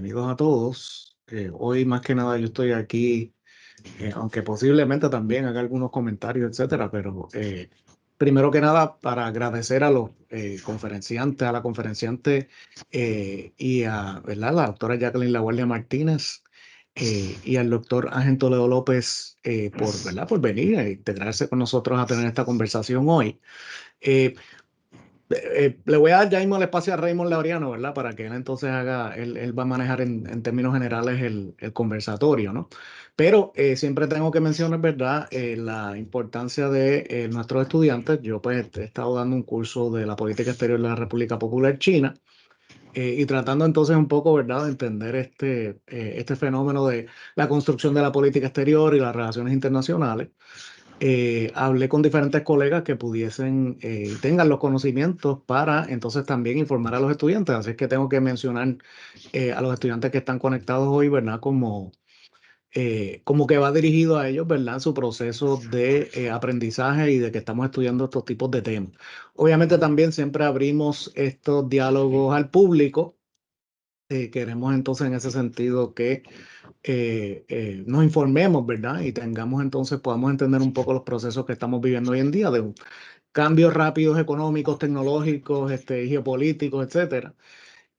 bienvenidos a todos. Hoy más que nada yo estoy aquí, aunque posiblemente también haga algunos comentarios, etcétera, pero primero que nada para agradecer a los conferenciantes, a la conferenciante y a, ¿verdad?, la doctora Jacqueline La Guardia Martínez y al doctor Ángel Toledo López por, ¿verdad?, por venir a integrarse con nosotros a tener esta conversación hoy. Eh, Le voy a dar ya mismo el espacio a Raymond Laureano, ¿verdad? Para que él entonces él va a manejar en términos generales el conversatorio, ¿no? Pero siempre tengo que mencionar, ¿verdad? La importancia de nuestros estudiantes. Yo pues he estado dando un curso de la política exterior de la República Popular China y tratando entonces un poco, ¿verdad?, de entender este fenómeno de la construcción de la política exterior y las relaciones internacionales. Hablé con diferentes colegas que pudiesen, tengan los conocimientos para entonces también informar a los estudiantes. Así es que tengo que mencionar a los estudiantes que están conectados hoy, ¿verdad? Como que va dirigido a ellos, ¿verdad? Su proceso de aprendizaje y de que estamos estudiando estos tipos de temas. Obviamente también siempre abrimos estos diálogos al público. Queremos entonces en ese sentido que nos informemos, ¿verdad? Y tengamos entonces, podamos entender un poco los procesos que estamos viviendo hoy en día, de cambios rápidos económicos, tecnológicos, geopolíticos, etcétera.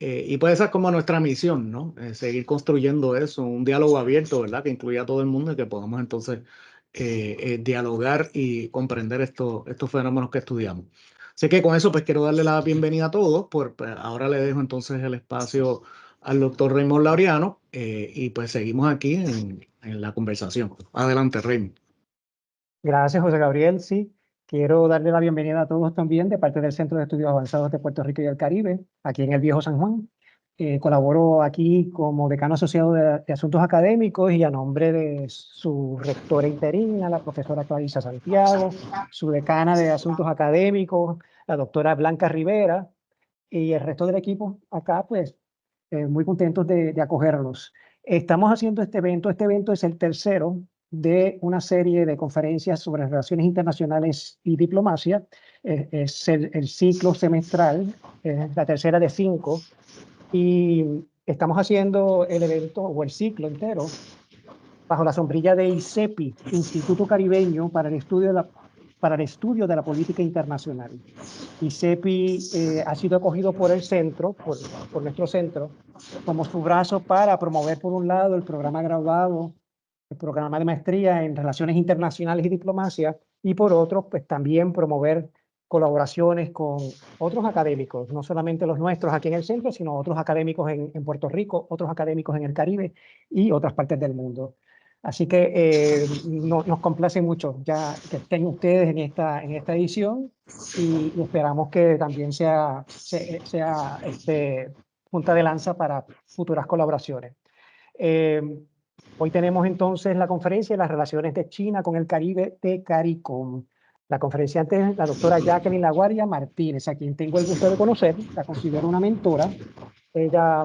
Y pues esa es como nuestra misión, ¿no? Seguir construyendo eso, un diálogo abierto, ¿verdad? Que incluya a todo el mundo y que podamos entonces dialogar y comprender estos fenómenos que estudiamos. Así que con eso pues quiero darle la bienvenida a todos. Pues, ahora le dejo entonces el espacio al doctor Raymond Laureano y pues seguimos aquí en la conversación. Adelante, Raymond. Gracias, José Gabriel. Sí, quiero darle la bienvenida a todos también de parte del Centro de Estudios Avanzados de Puerto Rico y el Caribe, aquí en el Viejo San Juan. Colaboro aquí como decano asociado de Asuntos Académicos y a nombre de su rectora interina, la profesora Clarisa Santiago, su decana de Asuntos Académicos, la doctora Blanca Rivera, y el resto del equipo acá, pues, muy contentos de acogerlos. Estamos haciendo este evento. Este evento es el tercero de una serie de conferencias sobre relaciones internacionales y diplomacia. Es el ciclo semestral, la tercera de 5, y estamos haciendo el evento o el ciclo entero bajo la sombrilla de ICEPI, Instituto Caribeño para el Estudio de la Política Internacional. ICEPI ha sido acogido por el centro, por nuestro centro, como su brazo para promover, por un lado, el programa graduado, el programa de maestría en Relaciones Internacionales y Diplomacia, y por otro, pues también promover colaboraciones con otros académicos, no solamente los nuestros aquí en el centro, sino otros académicos en Puerto Rico, otros académicos en el Caribe y otras partes del mundo. Así que nos complace mucho ya que estén ustedes en esta edición y esperamos que también sea punta de lanza para futuras colaboraciones. Hoy tenemos entonces la conferencia de las relaciones de China con el Caribe de CARICOM. La conferenciante es la doctora Jacqueline La Guardia Martínez, a quien tengo el gusto de conocer, la considero una mentora. Ella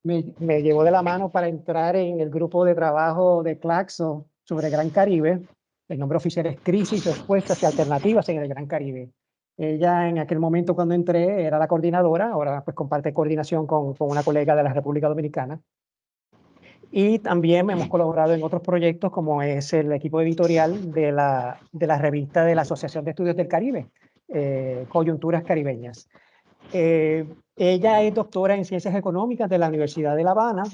me llevó de la mano para entrar en el grupo de trabajo de Claxo sobre Gran Caribe. El nombre oficial es Crisis, Respuestas y Alternativas en el Gran Caribe. Ella en aquel momento cuando entré era la coordinadora, ahora pues comparte coordinación con una colega de la República Dominicana. Y también hemos colaborado en otros proyectos como es el equipo editorial de la revista de la Asociación de Estudios del Caribe, Coyunturas Caribeñas. Ella es doctora en Ciencias Económicas de la Universidad de La Habana,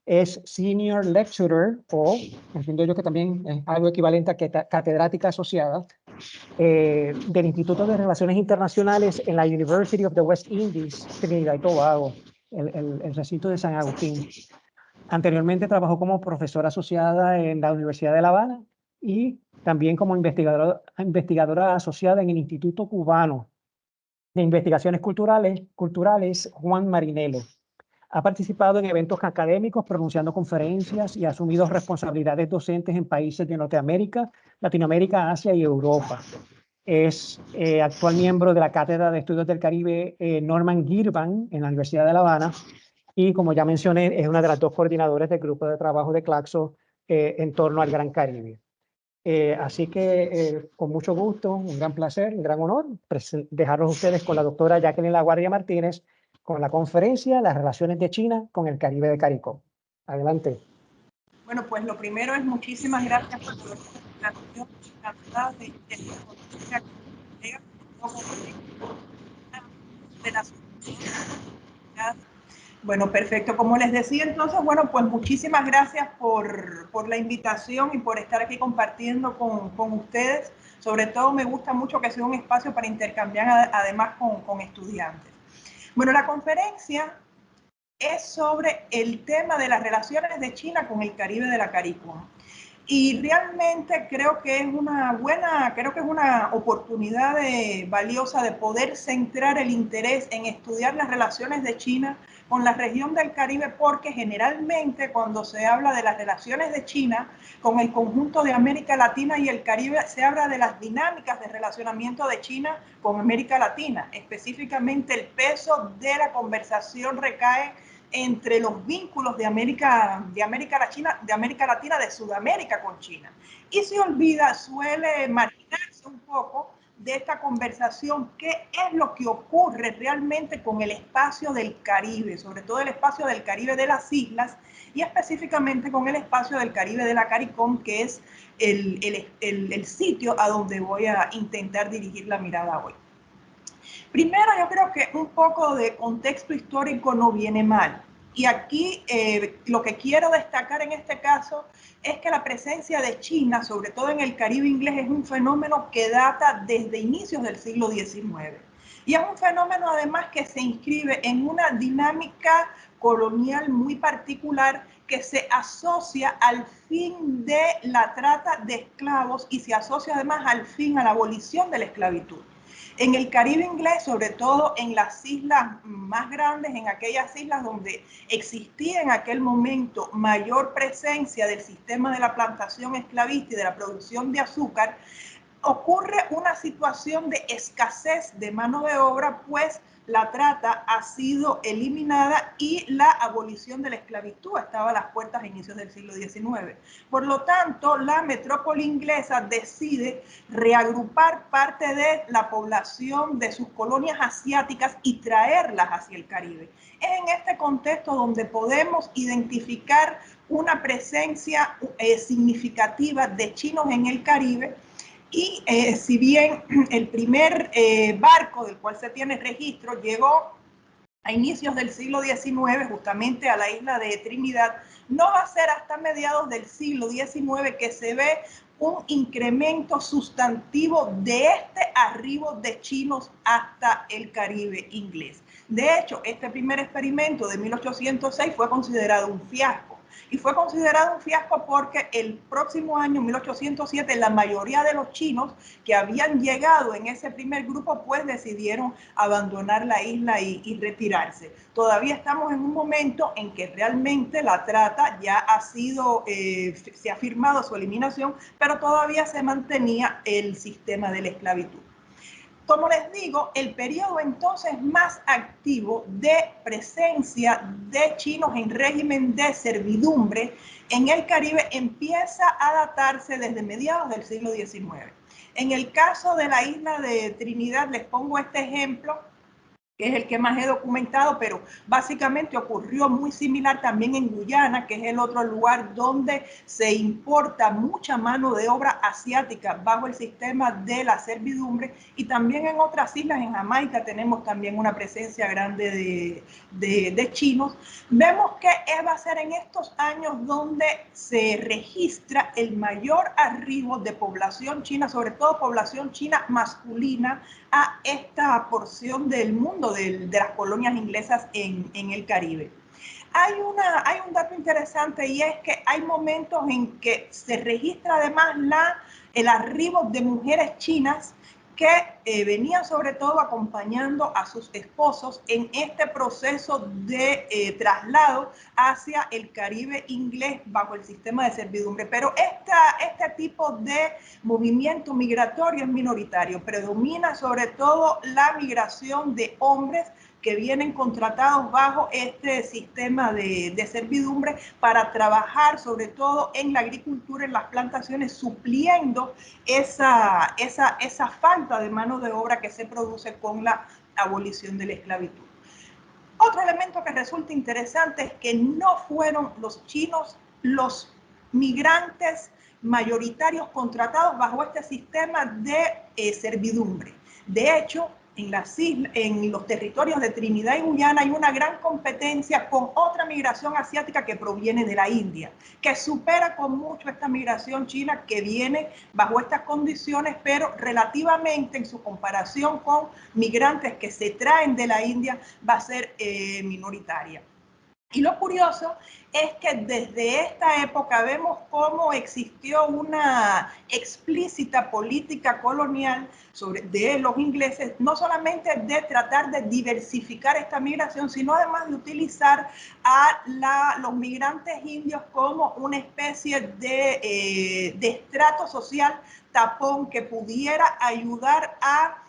es Senior Lecturer, o entiendo yo que también es algo equivalente a catedrática asociada, del Instituto de Relaciones Internacionales en la University of the West Indies, Trinidad y Tobago, el recinto de San Agustín. Anteriormente trabajó como profesora asociada en la Universidad de La Habana y también como investigadora asociada en el Instituto Cubano de Investigaciones Culturales Juan Marinelo. Ha participado en eventos académicos, pronunciando conferencias y ha asumido responsabilidades docentes en países de Norteamérica, Latinoamérica, Asia y Europa. Es actual miembro de la Cátedra de Estudios del Caribe Norman Girvan en la Universidad de La Habana y, como ya mencioné, es una de las dos coordinadoras del grupo de trabajo de Claxo en torno al Gran Caribe. Así que con mucho gusto, un gran placer, un gran honor dejarlos ustedes con la doctora Jacqueline La Guardia Martínez, con la conferencia Las relaciones de China con el Caribe de CARICOM. Adelante. Bueno, pues lo primero es muchísimas gracias por la Bueno, perfecto. Como les decía, entonces, bueno, pues muchísimas gracias por la invitación y por estar aquí compartiendo con ustedes. Sobre todo me gusta mucho que sea un espacio para intercambiar además con estudiantes. Bueno, la conferencia es sobre el tema de las relaciones de China con el Caribe de la CARICOM. Y realmente creo que es una oportunidad valiosa de poder centrar el interés en estudiar las relaciones de China con la región del Caribe, porque generalmente cuando se habla de las relaciones de China con el conjunto de América Latina y el Caribe, se habla de las dinámicas de relacionamiento de China con América Latina. Específicamente el peso de la conversación recae entre los vínculos de América Latina, de Sudamérica con China. Y se olvida, suele marginarse un poco de esta conversación, qué es lo que ocurre realmente con el espacio del Caribe, sobre todo el espacio del Caribe de las islas y específicamente con el espacio del Caribe de la CARICOM, que es el sitio a donde voy a intentar dirigir la mirada hoy. Primero, yo creo que un poco de contexto histórico no viene mal. Y aquí lo que quiero destacar en este caso es que la presencia de China, sobre todo en el Caribe inglés, es un fenómeno que data desde inicios del siglo XIX. Y es un fenómeno además que se inscribe en una dinámica colonial muy particular que se asocia al fin de la trata de esclavos y se asocia además al fin a la abolición de la esclavitud. En el Caribe inglés, sobre todo en las islas más grandes, en aquellas islas donde existía en aquel momento mayor presencia del sistema de la plantación esclavista y de la producción de azúcar, ocurre una situación de escasez de mano de obra, pues la trata ha sido eliminada y la abolición de la esclavitud estaba a las puertas a inicios del siglo XIX. Por lo tanto, la metrópoli inglesa decide reagrupar parte de la población de sus colonias asiáticas y traerlas hacia el Caribe. Es en este contexto donde podemos identificar una presencia significativa de chinos en el Caribe. Y si bien el primer barco del cual se tiene registro llegó a inicios del siglo XIX justamente a la isla de Trinidad, no va a ser hasta mediados del siglo XIX que se ve un incremento sustantivo de este arribo de chinos hasta el Caribe inglés. De hecho, este primer experimento de 1806 fue considerado un fiasco. Y fue considerado un fiasco porque el próximo año, 1807, la mayoría de los chinos que habían llegado en ese primer grupo, pues decidieron abandonar la isla y retirarse. Todavía estamos en un momento en que realmente la trata ya ha sido, se ha firmado su eliminación, pero todavía se mantenía el sistema de la esclavitud. Como les digo, el periodo entonces más activo de presencia de chinos en régimen de servidumbre en el Caribe empieza a datarse desde mediados del siglo XIX. En el caso de la isla de Trinidad, les pongo este ejemplo, que es el que más he documentado, pero básicamente ocurrió muy similar también en Guyana, que es el otro lugar donde se importa mucha mano de obra asiática bajo el sistema de la servidumbre, y también en otras islas, en Jamaica tenemos también una presencia grande de chinos. Vemos que va a ser en estos años donde se registra el mayor arribo de población china, sobre todo población china masculina, a esta porción del mundo de las colonias inglesas en el Caribe. Hay un dato interesante, y es que hay momentos en que se registra además el arribo de mujeres chinas que venían sobre todo acompañando a sus esposos en este proceso de traslado hacia el Caribe inglés bajo el sistema de servidumbre. Pero este tipo de movimiento migratorio es minoritario. Predomina sobre todo la migración de hombres que vienen contratados bajo este sistema de servidumbre para trabajar sobre todo en la agricultura, en las plantaciones, supliendo esa falta de mano de obra que se produce con la abolición de la esclavitud. Otro elemento que resulta interesante es que no fueron los chinos los migrantes mayoritarios contratados bajo este sistema de servidumbre. De hecho, en los territorios de Trinidad y Guyana hay una gran competencia con otra migración asiática que proviene de la India, que supera con mucho esta migración china que viene bajo estas condiciones, pero relativamente en su comparación con migrantes que se traen de la India va a ser minoritaria. Y lo curioso es que desde esta época vemos cómo existió una explícita política colonial de los ingleses, no solamente de tratar de diversificar esta migración, sino además de utilizar a los migrantes indios como una especie de estrato social tapón que pudiera ayudar a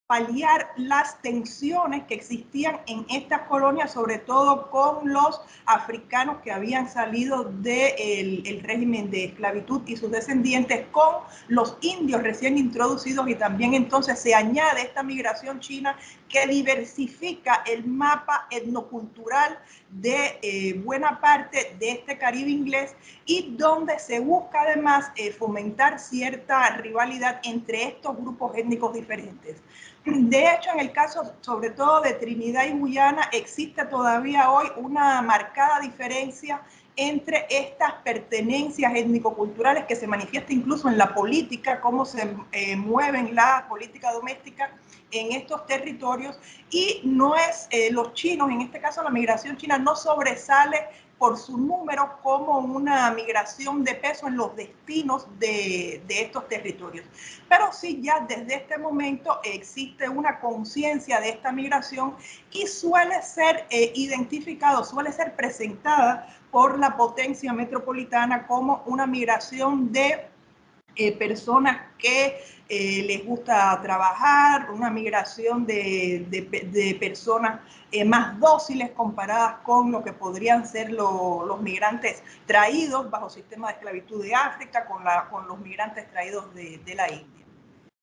paliar las tensiones que existían en estas colonias, sobre todo con los africanos que habían salido del régimen de esclavitud y sus descendientes, con los indios recién introducidos, y también entonces se añade esta migración china que diversifica el mapa etnocultural de buena parte de este Caribe inglés, y donde se busca además fomentar cierta rivalidad entre estos grupos étnicos diferentes. De hecho, en el caso sobre todo de Trinidad y Guyana, existe todavía hoy una marcada diferencia entre estas pertenencias étnico-culturales que se manifiesta incluso en la política, cómo se mueven la política doméstica en estos territorios, y no es los chinos, en este caso la migración china no sobresale por su número como una migración de peso en los destinos de estos territorios. Pero sí, ya desde este momento existe una conciencia de esta migración y suele ser identificado, suele ser presentada por la potencia metropolitana como una migración de personas que les gusta trabajar, una migración de personas más dóciles comparadas con lo que podrían ser los migrantes traídos bajo sistema de esclavitud de África, con los migrantes traídos de la India.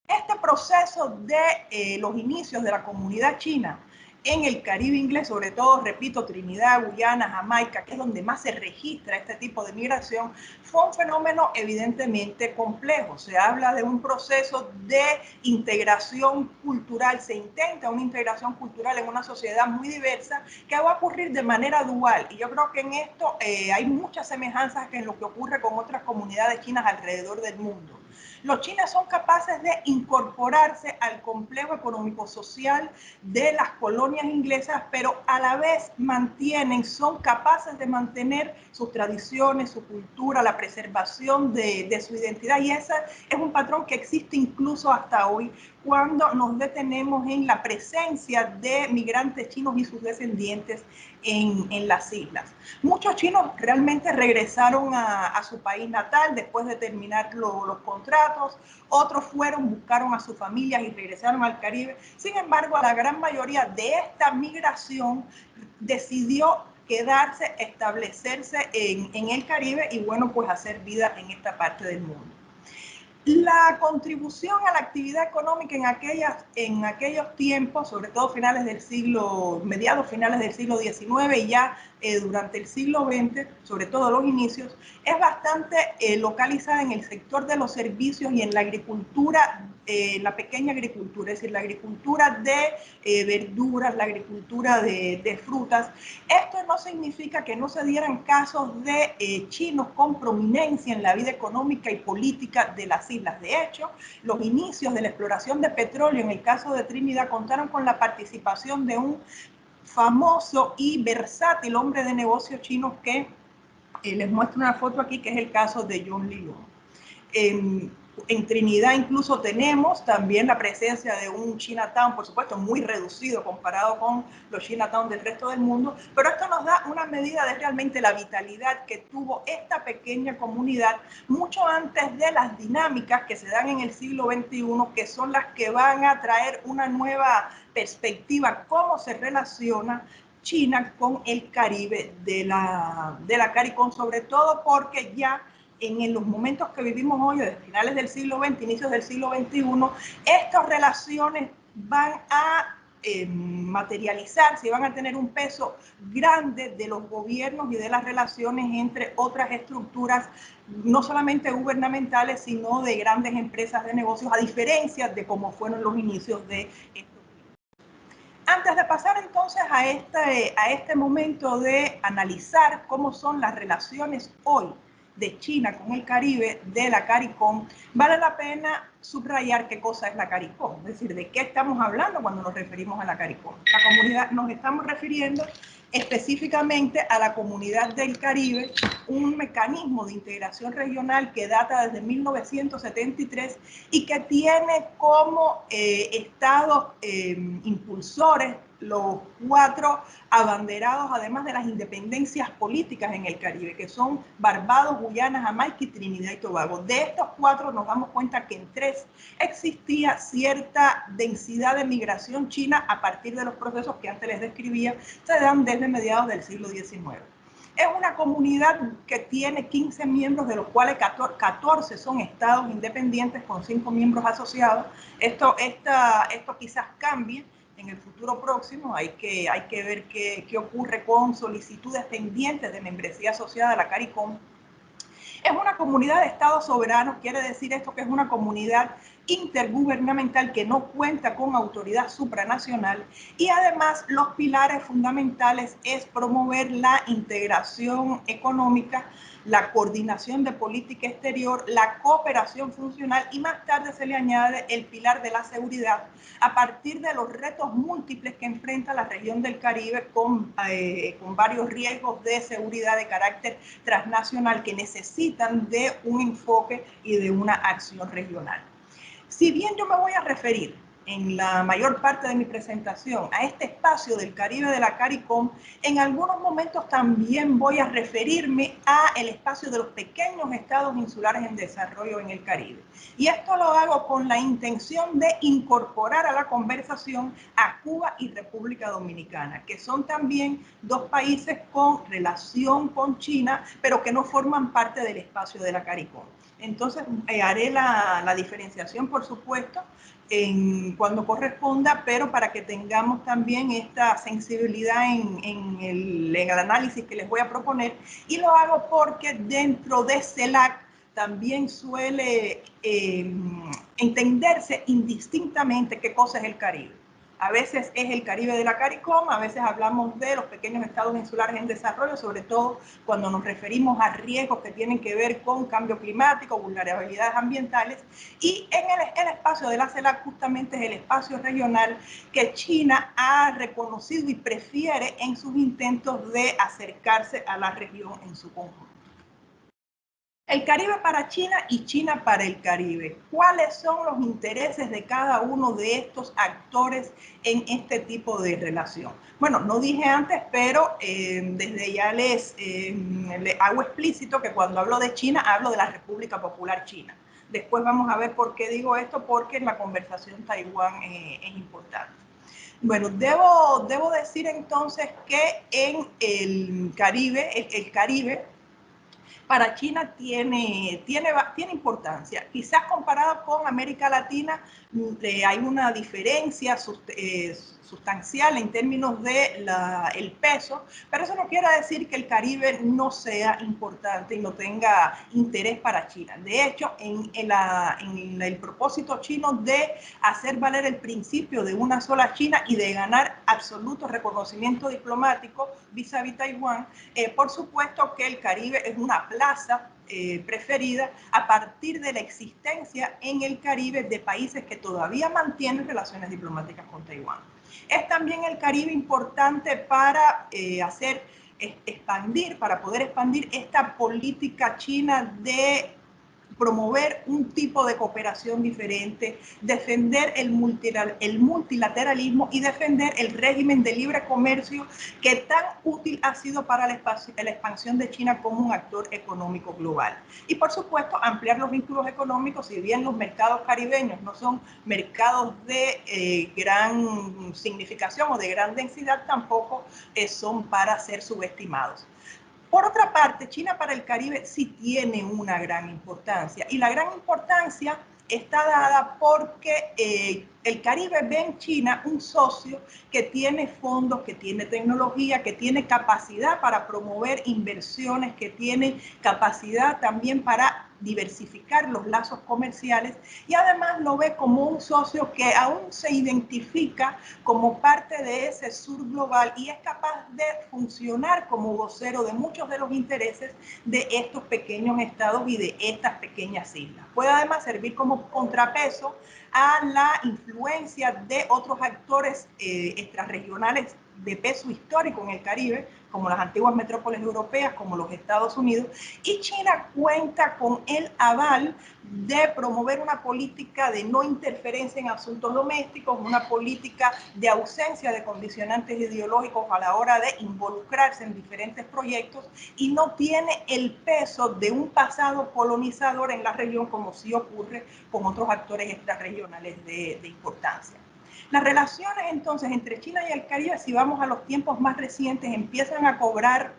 Este proceso de los inicios de la comunidad china en el Caribe inglés, sobre todo, repito, Trinidad, Guyana, Jamaica, que es donde más se registra este tipo de migración, fue un fenómeno evidentemente complejo. Se habla de un proceso de integración cultural, se intenta una integración cultural en una sociedad muy diversa que va a ocurrir de manera dual. Y yo creo que en esto hay muchas semejanzas en lo que ocurre con otras comunidades chinas alrededor del mundo. Los chinos son capaces de incorporarse al complejo económico-social de las colonias inglesas, pero a la vez son capaces de mantener sus tradiciones, su cultura, la preservación de su identidad, y ese es un patrón que existe incluso hasta hoy cuando nos detenemos en la presencia de migrantes chinos y sus descendientes en las islas. Muchos chinos realmente regresaron a su país natal después de terminar los contratos, otros buscaron a sus familias y regresaron al Caribe. Sin embargo, la gran mayoría de esta migración decidió quedarse, establecerse en el Caribe y, bueno, pues hacer vida en esta parte del mundo. La contribución a la actividad económica en aquellos tiempos, sobre todo mediados finales del siglo XIX y ya durante el siglo XX, sobre todo los inicios, es bastante localizada en el sector de los servicios y en la agricultura, la pequeña agricultura, es decir, la agricultura de verduras, la agricultura de frutas. Esto no significa que no se dieran casos de chinos con prominencia en la vida económica y política de las islas. De hecho, los inicios de la exploración de petróleo en el caso de Trinidad contaron con la participación de un famoso y versátil hombre de negocios chino que les muestro una foto aquí, que es el caso de John Lee Loong. En Trinidad incluso tenemos también la presencia de un Chinatown, por supuesto muy reducido comparado con los Chinatown del resto del mundo, pero esto nos da una medida de realmente la vitalidad que tuvo esta pequeña comunidad mucho antes de las dinámicas que se dan en el siglo XXI, que son las que van a traer una nueva perspectiva, cómo se relaciona China con el Caribe de la CARICOM, sobre todo porque ya en los momentos que vivimos hoy, desde finales del siglo XX, inicios del siglo XXI, estas relaciones van a materializarse y van a tener un peso grande de los gobiernos y de las relaciones entre otras estructuras, no solamente gubernamentales, sino de grandes empresas de negocios, a diferencia de cómo fueron los inicios de estos. Antes de pasar entonces a este momento de analizar cómo son las relaciones hoy de China con el Caribe, de la CARICOM, vale la pena subrayar qué cosa es la CARICOM, es decir, de qué estamos hablando cuando nos referimos a la CARICOM. La comunidad, nos estamos refiriendo específicamente a la Comunidad del Caribe, un mecanismo de integración regional que data desde 1973 y que tiene como estados impulsores los 4 abanderados, además de las independencias políticas en el Caribe, que son Barbados, Guyana, Jamaica y Trinidad y Tobago. De estos 4 nos damos cuenta que en 3 existía cierta densidad de migración china a partir de los procesos que antes les describía, se dan desde mediados del siglo XIX. Es una comunidad que tiene 15 miembros, de los cuales 14 son estados independientes con 5 miembros asociados. Esto quizás cambie en el futuro próximo. Hay que ver qué ocurre con solicitudes pendientes de membresía asociada a la CARICOM. Es una comunidad de estados soberanos, quiere decir esto que es una comunidad intergubernamental que no cuenta con autoridad supranacional, y además los pilares fundamentales es promover la integración económica, la coordinación de política exterior, la cooperación funcional, y más tarde se le añade el pilar de la seguridad a partir de los retos múltiples que enfrenta la región del Caribe con varios riesgos de seguridad de carácter transnacional que necesitan de un enfoque y de una acción regional. Si bien yo me voy a referir en la mayor parte de mi presentación a este espacio del Caribe de la CARICOM, en algunos momentos también voy a referirme al espacio de los pequeños estados insulares en desarrollo en el Caribe. Y esto lo hago con la intención de incorporar a la conversación a Cuba y República Dominicana, que son también 2 países con relación con China, pero que no forman parte del espacio de la CARICOM. Entonces, haré la diferenciación, por supuesto, cuando corresponda, pero para que tengamos también esta sensibilidad en el análisis que les voy a proponer. Y lo hago porque dentro de CELAC también suele entenderse indistintamente qué cosa es el Caribe. A veces es el Caribe de la CARICOM, a veces hablamos de los pequeños estados insulares en desarrollo, sobre todo cuando nos referimos a riesgos que tienen que ver con cambio climático, vulnerabilidades ambientales, y en el espacio de la CELAC justamente es el espacio regional que China ha reconocido y prefiere en sus intentos de acercarse a la región en su conjunto. El Caribe para China y China para el Caribe. ¿Cuáles son los intereses de cada uno de estos actores en este tipo de relación? Bueno, no dije antes, pero desde ya les hago explícito que cuando hablo de China, hablo de la República Popular China. Después vamos a ver por qué digo esto, porque en la conversación Taiwán es importante. Bueno, debo decir entonces que en el Caribe, el Caribe para China tiene importancia. Quizás comparado con América Latina hay una diferencia sustancial en términos de el peso, pero eso no quiere decir que el Caribe no sea importante y no tenga interés para China. De hecho, en el propósito chino de hacer valer el principio de una sola China y de ganar absoluto reconocimiento diplomático vis-a-vis Taiwán, por supuesto que el Caribe es una plaza preferida a partir de la existencia en el Caribe de países que todavía mantienen relaciones diplomáticas con Taiwán. Es también el Caribe importante para para poder expandir esta política china de promover un tipo de cooperación diferente, defender el multilateralismo y defender el régimen de libre comercio que tan útil ha sido para la expansión de China como un actor económico global. Y por supuesto, ampliar los vínculos económicos, si bien los mercados caribeños no son mercados de gran significación o de gran densidad, tampoco son para ser subestimados. Por otra parte, China para el Caribe sí tiene una gran importancia, y la gran importancia está dada porque el Caribe ve en China un socio que tiene fondos, que tiene tecnología, que tiene capacidad para promover inversiones, que tiene capacidad también para diversificar los lazos comerciales, y además lo ve como un socio que aún se identifica como parte de ese sur global y es capaz de funcionar como vocero de muchos de los intereses de estos pequeños estados y de estas pequeñas islas. Puede además servir como contrapeso a la influencia de otros actores extrarregionales de peso histórico en el Caribe, como las antiguas metrópolis europeas, como los Estados Unidos, y China cuenta con el aval de promover una política de no interferencia en asuntos domésticos, una política de ausencia de condicionantes ideológicos a la hora de involucrarse en diferentes proyectos, y no tiene el peso de un pasado colonizador en la región como sí ocurre con otros actores extrarregionales de importancia. Las relaciones entonces entre China y el Caribe, si vamos a los tiempos más recientes, empiezan a cobrar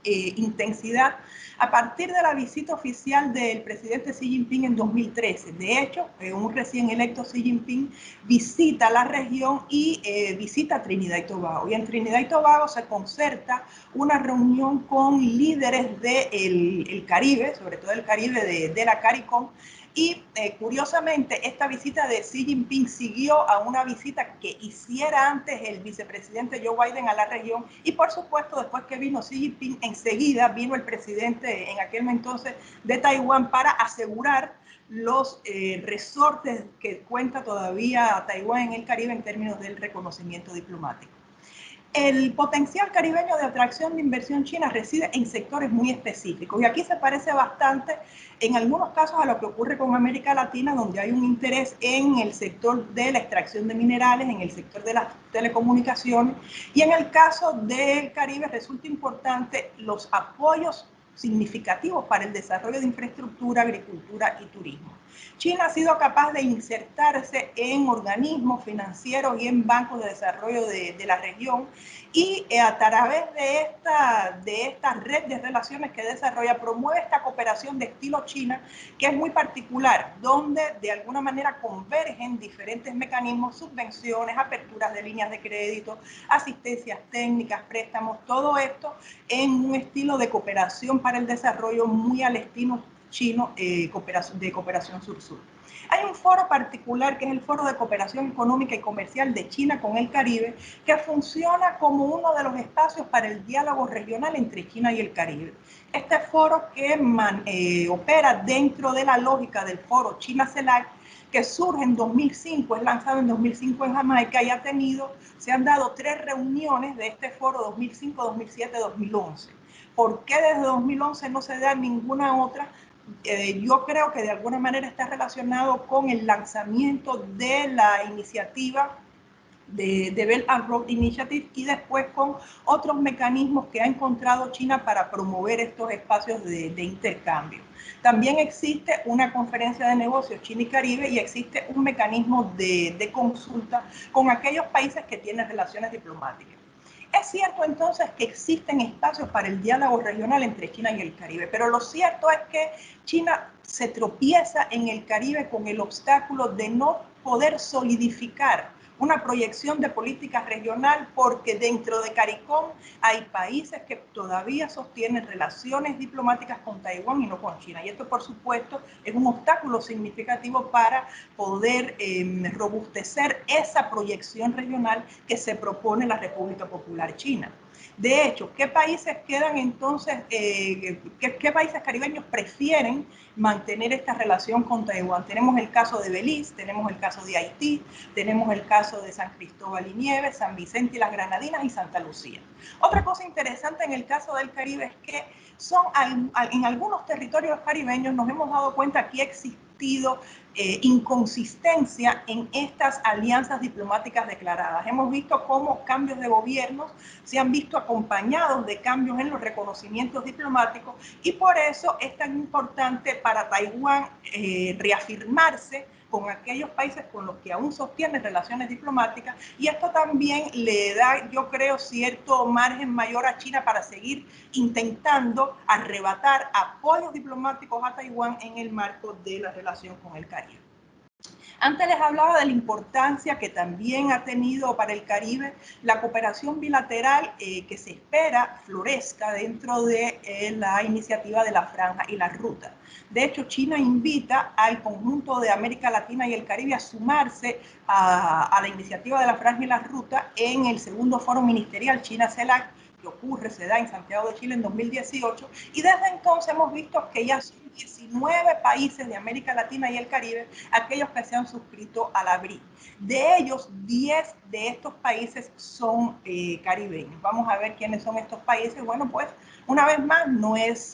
intensidad a partir de la visita oficial del presidente Xi Jinping en 2013. De hecho, un recién electo Xi Jinping visita la región y visita Trinidad y Tobago. Y en Trinidad y Tobago se concerta una reunión con líderes del Caribe, sobre todo el Caribe de la CARICOM, y curiosamente esta visita de Xi Jinping siguió a una visita que hiciera antes el vicepresidente Joe Biden a la región, y por supuesto después que vino Xi Jinping enseguida vino el presidente en aquel entonces de Taiwán para asegurar los resortes que cuenta todavía Taiwán en el Caribe en términos del reconocimiento diplomático. El potencial caribeño de atracción de inversión china reside en sectores muy específicos, y aquí se parece bastante en algunos casos a lo que ocurre con América Latina, donde hay un interés en el sector de la extracción de minerales, en el sector de las telecomunicaciones, y en el caso del Caribe resulta importante los apoyos significativos para el desarrollo de infraestructura, agricultura y turismo. China ha sido capaz de insertarse en organismos financieros y en bancos de desarrollo de la región, y a través de esta red de relaciones que desarrolla promueve esta cooperación de estilo China, que es muy particular, donde de alguna manera convergen diferentes mecanismos, subvenciones, aperturas de líneas de crédito, asistencias técnicas, préstamos, todo esto en un estilo de cooperación para el desarrollo muy al estilo chino de cooperación sur-sur. Hay un foro particular que es el Foro de Cooperación Económica y Comercial de China con el Caribe, que funciona como uno de los espacios para el diálogo regional entre China y el Caribe. Este foro que opera dentro de la lógica del foro China-CELAC, que surge en 2005, es lanzado en 2005 en Jamaica, y se han dado 3 reuniones de este foro, 2005, 2007, 2011. ¿Por qué desde 2011 no se da ninguna otra? Yo creo que de alguna manera está relacionado con el lanzamiento de la iniciativa de Belt and Road Initiative, y después con otros mecanismos que ha encontrado China para promover estos espacios de intercambio. También existe una conferencia de negocios China y Caribe, y existe un mecanismo de consulta con aquellos países que tienen relaciones diplomáticas. Es cierto entonces que existen espacios para el diálogo regional entre China y el Caribe, pero lo cierto es que China se tropieza en el Caribe con el obstáculo de no poder solidificar una proyección de política regional, porque dentro de CARICOM hay países que todavía sostienen relaciones diplomáticas con Taiwán y no con China. Y esto, por supuesto, es un obstáculo significativo para poder robustecer esa proyección regional que se propone la República Popular China. De hecho, ¿qué países quedan entonces, qué países caribeños prefieren mantener esta relación con Taiwán? Tenemos el caso de Belice, tenemos el caso de Haití, tenemos el caso de San Cristóbal y Nieves, San Vicente y las Granadinas y Santa Lucía. Otra cosa interesante en el caso del Caribe es que en algunos territorios caribeños nos hemos dado cuenta que existe inconsistencia en estas alianzas diplomáticas declaradas. Hemos visto cómo cambios de gobiernos se han visto acompañados de cambios en los reconocimientos diplomáticos, y por eso es tan importante para Taiwán reafirmarse con aquellos países con los que aún sostiene relaciones diplomáticas, y esto también le da, yo creo, cierto margen mayor a China para seguir intentando arrebatar apoyos diplomáticos a Taiwán en el marco de la relación con el Caribe. Antes les hablaba de la importancia que también ha tenido para el Caribe la cooperación bilateral que se espera florezca dentro de la iniciativa de la Franja y la Ruta. De hecho, China invita al conjunto de América Latina y el Caribe a sumarse a la iniciativa de la Franja y la Ruta en el segundo foro ministerial China-CELAC, que se da en Santiago de Chile en 2018, y desde entonces hemos visto que ya son 19 países de América Latina y el Caribe aquellos que se han suscrito a la BRIC. De ellos, 10 de estos países son caribeños. Vamos a ver quiénes son estos países. Bueno, pues una vez más, no es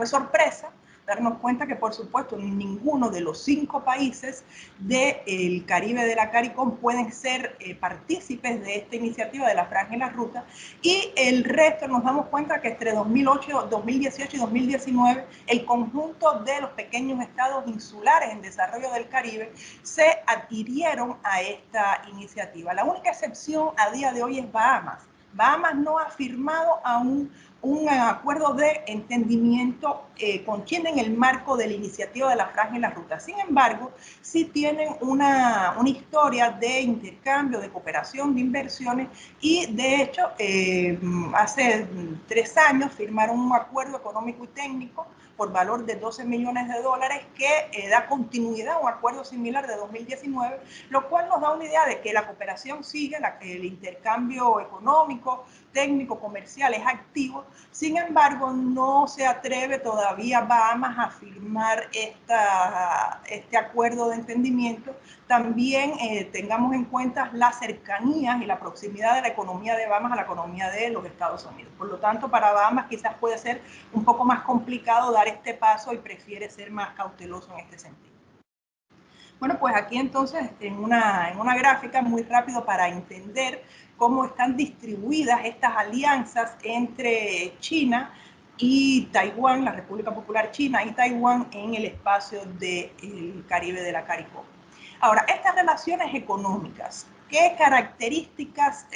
sorpresa darnos cuenta que, por supuesto, ninguno de los 5 países del Caribe de la CARICOM pueden ser partícipes de esta iniciativa de la Franja y la Ruta, y el resto nos damos cuenta que entre 2018 y 2019 el conjunto de los pequeños estados insulares en desarrollo del Caribe se adhirieron a esta iniciativa. La única excepción a día de hoy es Bahamas. Bahamas no ha firmado aún un acuerdo de entendimiento con China en el marco de la iniciativa de la Franja y la Ruta. Sin embargo, sí tienen una historia de intercambio, de cooperación, de inversiones, y de hecho hace 3 años firmaron un acuerdo económico y técnico por valor de $12 millones que da continuidad a un acuerdo similar de 2019, lo cual nos da una idea de que la cooperación sigue, el intercambio económico, técnico, comercial es activo. Sin embargo, no se atreve todavía Bahamas a firmar este acuerdo de entendimiento. También tengamos en cuenta las cercanías y la proximidad de la economía de Bahamas a la economía de los Estados Unidos. Por lo tanto, para Bahamas quizás puede ser un poco más complicado dar este paso y prefiere ser más cauteloso en este sentido. Bueno, pues aquí entonces en una gráfica muy rápido para entender cómo están distribuidas estas alianzas entre China y Taiwán, la República Popular China y Taiwán en el espacio del Caribe de la CARICOM. Ahora, estas relaciones económicas, ¿qué características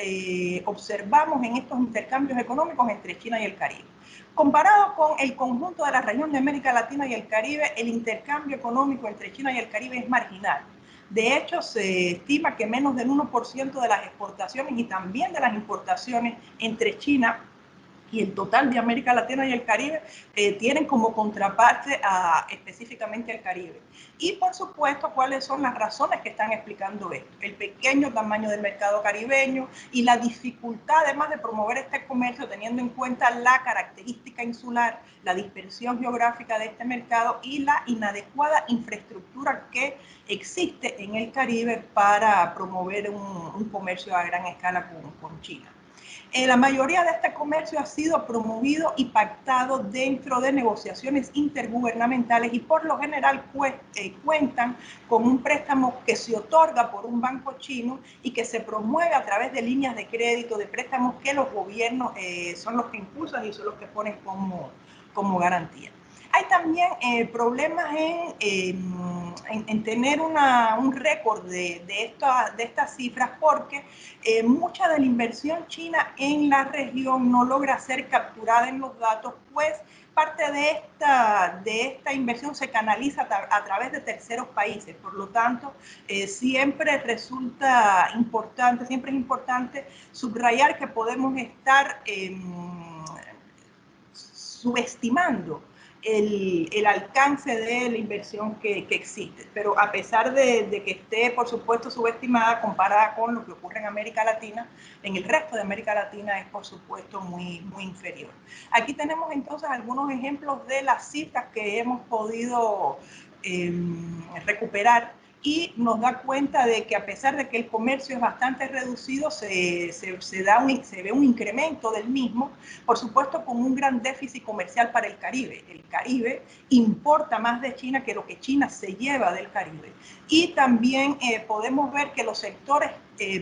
observamos en estos intercambios económicos entre China y el Caribe? Comparado con el conjunto de la región de América Latina y el Caribe, el intercambio económico entre China y el Caribe es marginal. De hecho, se estima que menos del 1% de las exportaciones y también de las importaciones entre China y el total de América Latina y el Caribe tienen como contraparte específicamente el Caribe. Y por supuesto, ¿cuáles son las razones que están explicando esto? El pequeño tamaño del mercado caribeño y la dificultad además de promover este comercio teniendo en cuenta la característica insular, la dispersión geográfica de este mercado y la inadecuada infraestructura que existe en el Caribe para promover un comercio a gran escala con China. La mayoría de este comercio ha sido promovido y pactado dentro de negociaciones intergubernamentales y por lo general cuentan con un préstamo que se otorga por un banco chino y que se promueve a través de líneas de crédito, de préstamos que los gobiernos son los que impulsan y son los que ponen como garantía. Hay también problemas en tener un récord de estas cifras porque mucha de la inversión china en la región no logra ser capturada en los datos, pues parte de esta inversión se canaliza a través de terceros países. Por lo tanto, siempre resulta importante, siempre es importante subrayar que podemos estar subestimando el alcance de la inversión que existe, pero a pesar de que esté, por supuesto, subestimada comparada con lo que ocurre en América Latina, en el resto de América Latina es, por supuesto, muy inferior. Aquí tenemos entonces algunos ejemplos de las cifras que hemos podido recuperar y nos da cuenta de que a pesar de que el comercio es bastante reducido, se ve un incremento del mismo, por supuesto con un gran déficit comercial para el Caribe. El Caribe importa más de China que lo que China se lleva del Caribe. Y también podemos ver que los sectores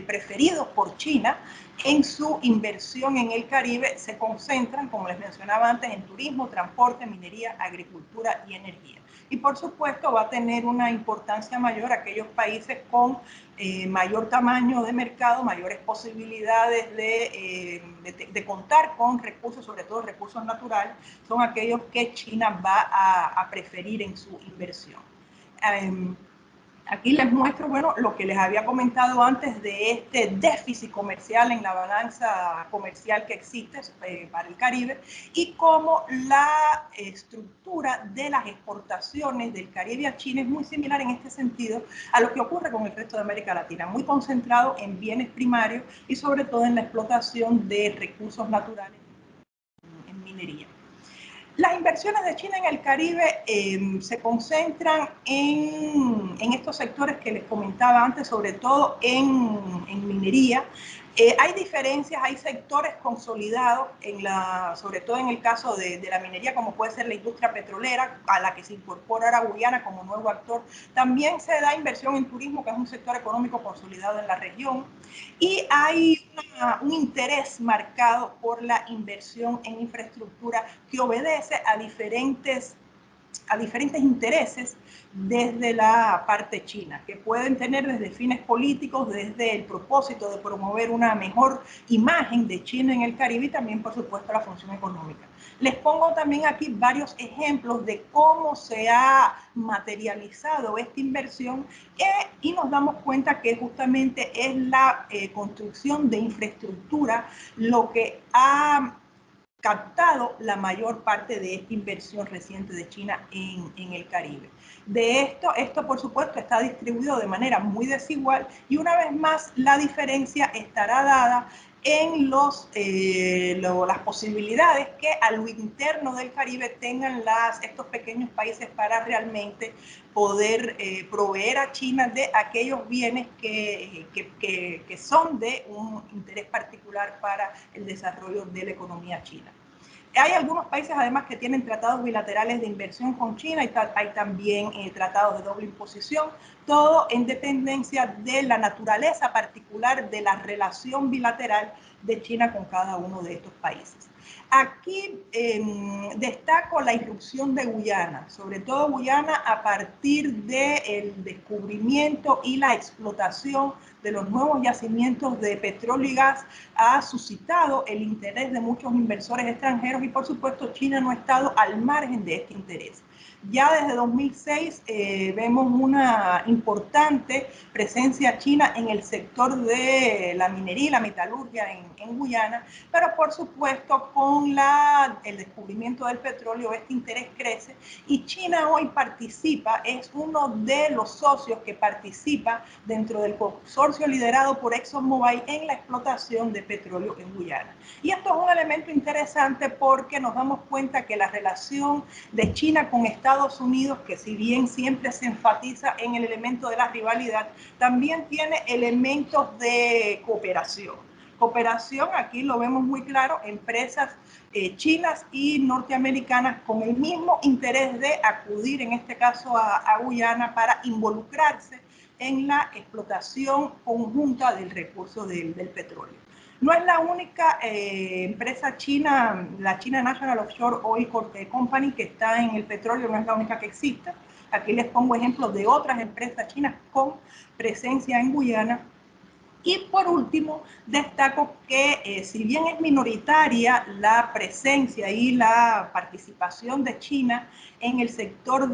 preferidos por China en su inversión en el Caribe se concentran, como les mencionaba antes, en turismo, transporte, minería, agricultura y energía. y por supuesto va a tener una importancia mayor aquellos países con mayor tamaño de mercado, mayores posibilidades de contar con recursos, sobre todo recursos naturales, son aquellos que China va a preferir en su inversión. Aquí les muestro, bueno, lo que les había comentado antes de este déficit comercial en la balanza comercial que existe para el Caribe y cómo la estructura de las exportaciones del Caribe a China es muy similar en este sentido a lo que ocurre con el resto de América Latina, muy concentrado en bienes primarios y sobre todo en la explotación de recursos naturales en minería. Las inversiones de China en el Caribe se concentran en estos sectores que les comentaba antes, sobre todo en minería. Hay diferencias, hay sectores consolidados, sobre todo en el caso de la minería, como puede ser la industria petrolera, a la que se incorpora ahora Guyana como nuevo actor. También se da inversión en turismo, que es un sector económico consolidado en la región. Y hay un interés marcado por la inversión en infraestructura que obedece a diferentes intereses desde la parte china, que pueden tener desde fines políticos, desde el propósito de promover una mejor imagen de China en el Caribe y también, por supuesto, la función económica. Les pongo también aquí varios ejemplos de cómo se ha materializado esta inversión y nos damos cuenta que justamente es la construcción de infraestructura lo que ha captado la mayor parte de esta inversión reciente de China en el Caribe. De esto por supuesto está distribuido de manera muy desigual y una vez más la diferencia estará dada en las posibilidades que a lo interno del Caribe tengan estos pequeños países para realmente poder proveer a China de aquellos bienes que son de un interés particular para el desarrollo de la economía china. Hay algunos países además que tienen tratados bilaterales de inversión con China y hay también tratados de doble imposición, todo en dependencia de la naturaleza particular de la relación bilateral de China con cada uno de estos países. Aquí destaco la irrupción de Guyana, sobre todo Guyana a partir del descubrimiento y la explotación de los nuevos yacimientos de petróleo y gas ha suscitado el interés de muchos inversores extranjeros y por supuesto China no ha estado al margen de este interés. Ya desde 2006 vemos una importante presencia china en el sector de la minería y la metalurgia en Guyana, pero por supuesto con el descubrimiento del petróleo este interés crece y China hoy participa, es uno de los socios que participa dentro del consorcio liderado por ExxonMobil en la explotación de petróleo en Guyana. Y esto es un elemento interesante porque nos damos cuenta que la relación de China con Estados Unidos, que si bien siempre se enfatiza en el elemento de la rivalidad, también tiene elementos de cooperación. Cooperación, aquí lo vemos muy claro, empresas chinas y norteamericanas con el mismo interés de acudir, en este caso a Guyana, para involucrarse en la explotación conjunta del recurso del petróleo. No es la única empresa china, la China National Offshore Oil Company, que está en el petróleo, no es la única que existe. Aquí les pongo ejemplos de otras empresas chinas con presencia en Guyana. Y por último, destaco que si bien es minoritaria la presencia y la participación de China en el sector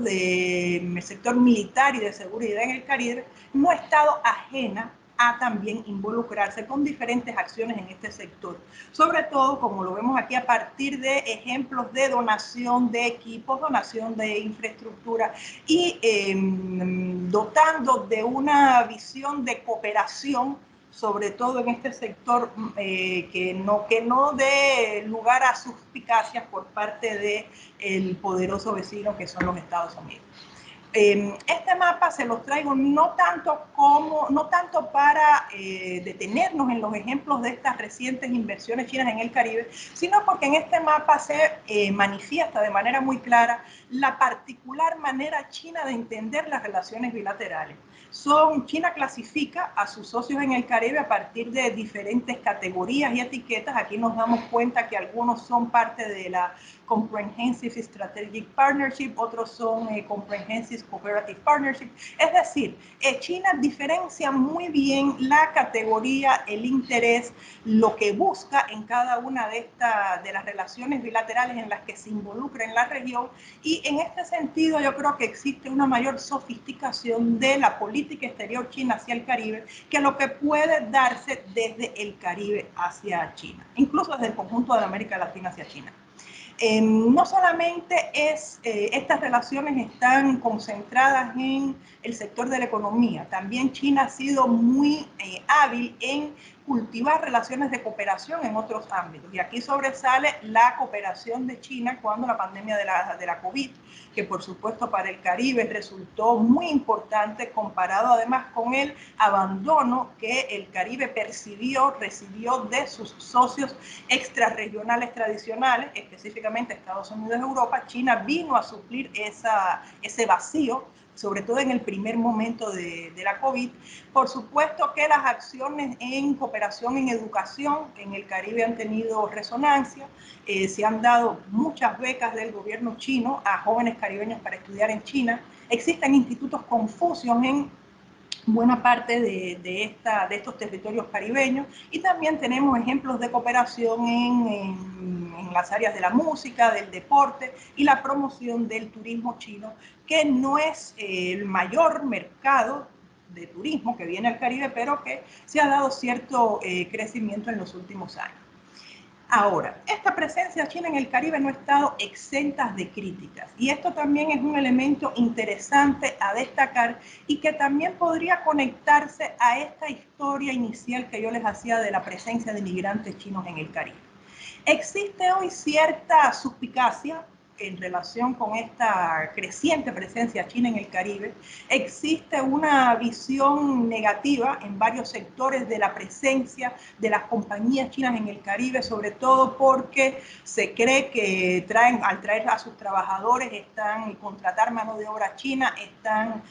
militar y de seguridad en el Caribe, no ha estado ajena a también involucrarse con diferentes acciones en este sector. Sobre todo, como lo vemos aquí, a partir de ejemplos de donación de equipos, donación de infraestructura y dotando de una visión de cooperación, sobre todo en este sector que no dé lugar a suspicacias por parte del poderoso vecino que son los Estados Unidos. Este mapa se los traigo no tanto para detenernos en los ejemplos de estas recientes inversiones chinas en el Caribe, sino porque en este mapa se manifiesta de manera muy clara la particular manera china de entender las relaciones bilaterales. China clasifica a sus socios en el Caribe a partir de diferentes categorías y etiquetas. Aquí nos damos cuenta que algunos son parte de la Comprehensive Strategic Partnership, otros son Comprehensive Cooperative Partnership. Es decir, China diferencia muy bien la categoría, el interés, lo que busca en cada una de las relaciones bilaterales en las que se involucra en la región, y en este sentido yo creo que existe una mayor sofisticación de la política exterior china hacia el Caribe que lo que puede darse desde el Caribe hacia China, incluso desde el conjunto de la América Latina hacia China. No solamente estas relaciones están concentradas en el sector de la economía, también China ha sido muy hábil en cultivar relaciones de cooperación en otros ámbitos. Y aquí sobresale la cooperación de China cuando la pandemia de la COVID, que por supuesto para el Caribe resultó muy importante comparado además con el abandono que el Caribe recibió de sus socios extrarregionales tradicionales, específicamente Estados Unidos y Europa. China vino a suplir ese vacío, sobre todo en el primer momento de la COVID. Por supuesto que las acciones en cooperación en educación en el Caribe han tenido resonancia. Se han dado muchas becas del gobierno chino a jóvenes caribeños para estudiar en China. Existen institutos Confucius en buena parte de estos territorios caribeños, y también tenemos ejemplos de cooperación en las áreas de la música, del deporte y la promoción del turismo chino, que no es el mayor mercado de turismo que viene al Caribe, pero que se ha dado cierto crecimiento en los últimos años. Ahora, esta presencia china en el Caribe no ha estado exenta de críticas, y esto también es un elemento interesante a destacar y que también podría conectarse a esta historia inicial que yo les hacía de la presencia de migrantes chinos en el Caribe. Existe hoy cierta suspicacia en relación con esta creciente presencia china en el Caribe. Existe una visión negativa en varios sectores de la presencia de las compañías chinas en el Caribe, sobre todo porque se cree que al traer a sus trabajadores y contratar mano de obra china, están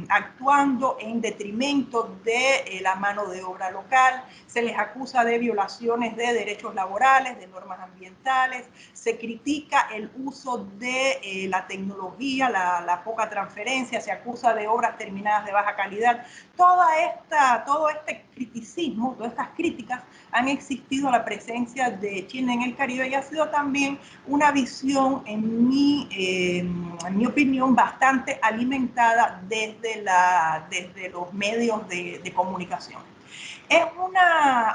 actuando en detrimento de la mano de obra local. Se les acusa de violaciones de derechos laborales, de normas ambientales. Se critica el uso de la tecnología, la poca transferencia. Se acusa de obras terminadas de baja calidad. Todo este criticismo, todas estas críticas han existido a la presencia de China en el Caribe, y ha sido también una visión, en mi opinión, bastante alimentada desde los medios de comunicación. Es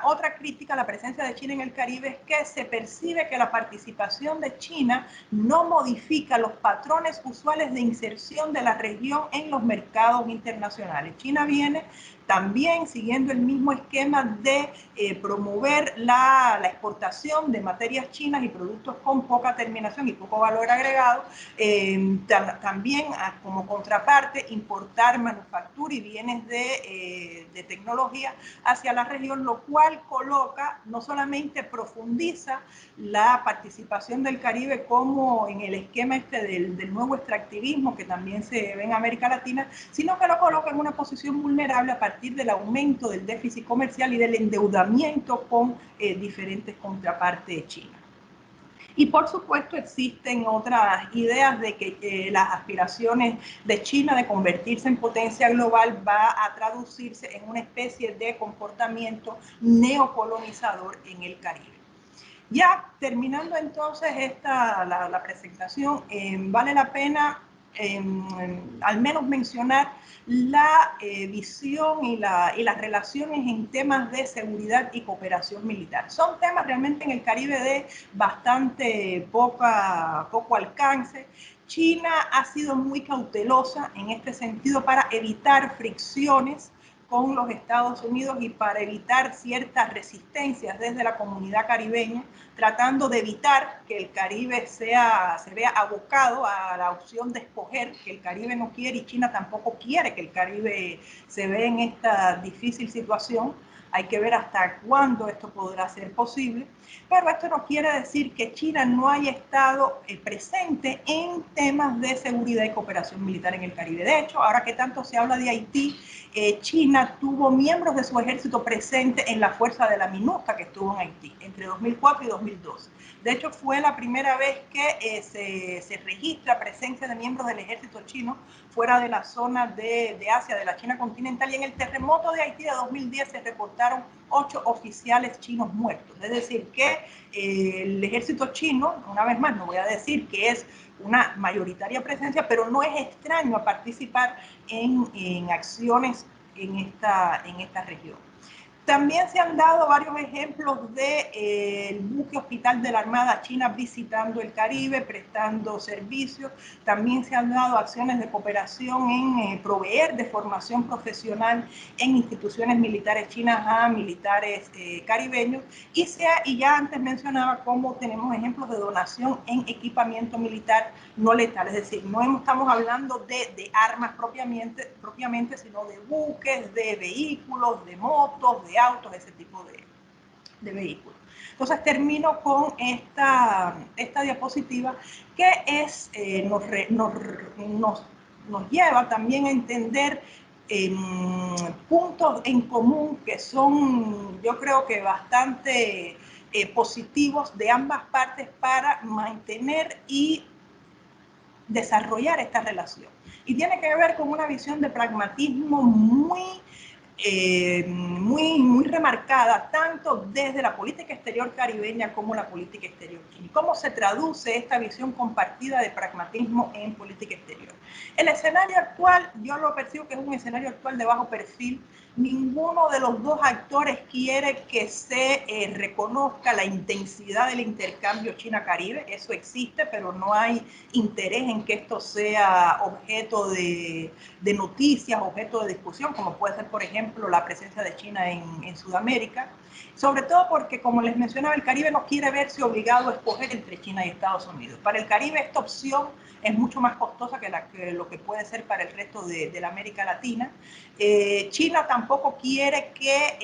otra crítica a la presencia de China en el Caribe, es que se percibe que la participación de China no modifica los patrones usuales de inserción de la región en los mercados internacionales. China viene también siguiendo el mismo esquema de promover la exportación de materias chinas y productos con poca terminación y poco valor agregado. También como contraparte, importar manufactura y bienes de tecnología hacia la región, lo cual no solamente profundiza la participación del Caribe como en el esquema del nuevo extractivismo que también se ve en América Latina, sino que lo coloca en una posición vulnerable a partir del aumento del déficit comercial y del endeudamiento con diferentes contrapartes de China. Y por supuesto existen otras ideas de que las aspiraciones de China de convertirse en potencia global va a traducirse en una especie de comportamiento neocolonizador en el Caribe. Ya terminando entonces la presentación, vale la pena al menos mencionar la visión y las relaciones en temas de seguridad y cooperación militar. Son temas realmente en el Caribe de bastante poco alcance. China ha sido muy cautelosa en este sentido para evitar fricciones con los Estados Unidos y para evitar ciertas resistencias desde la comunidad caribeña, tratando de evitar que el Caribe se vea abocado a la opción de escoger, que el Caribe no quiere y China tampoco quiere que el Caribe se vea en esta difícil situación. Hay que ver hasta cuándo esto podrá ser posible. Pero esto no quiere decir que China no haya estado presente en temas de seguridad y cooperación militar en el Caribe. De hecho, ahora que tanto se habla de Haití, China tuvo miembros de su ejército presentes en la fuerza de la MINUSTA que estuvo en Haití entre 2004 y 2012. De hecho, fue la primera vez que se registra presencia de miembros del ejército chino fuera de la zona de Asia, de la China continental, y en el terremoto de Haití de 2010 se reportaron 8 oficiales chinos muertos. Es decir, que el ejército chino, una vez más, no voy a decir que es una mayoritaria presencia, pero no es extraño a participar en acciones en esta región. También se han dado varios ejemplos del buque hospital de la Armada China visitando el Caribe, prestando servicios. También se han dado acciones de cooperación en proveer de formación profesional en instituciones militares chinas a militares caribeños. Y ya antes mencionaba cómo tenemos ejemplos de donación en equipamiento militar no letal. Es decir, no estamos hablando de armas propiamente, sino de buques, de vehículos, de motos, de autos, ese tipo de vehículos. Entonces termino con esta diapositiva que nos lleva también a entender puntos en común que son, yo creo que bastante positivos de ambas partes para mantener y desarrollar esta relación. Y tiene que ver con una visión de pragmatismo muy remarcada, tanto desde la política exterior caribeña como la política exterior china. ¿Cómo se traduce esta visión compartida de pragmatismo en política exterior? El escenario actual, yo lo percibo que es un escenario actual de bajo perfil. Ninguno de los dos actores quiere que se reconozca la intensidad del intercambio China-Caribe. Eso existe, pero no hay interés en que esto sea objeto de noticias, objeto de discusión, como puede ser, por ejemplo, la presencia de China en Sudamérica. Sobre todo porque, como les mencionaba, el Caribe no quiere verse obligado a escoger entre China y Estados Unidos. Para el Caribe esta opción es mucho más costosa que lo que puede ser para el resto de la América Latina. China tampoco quiere que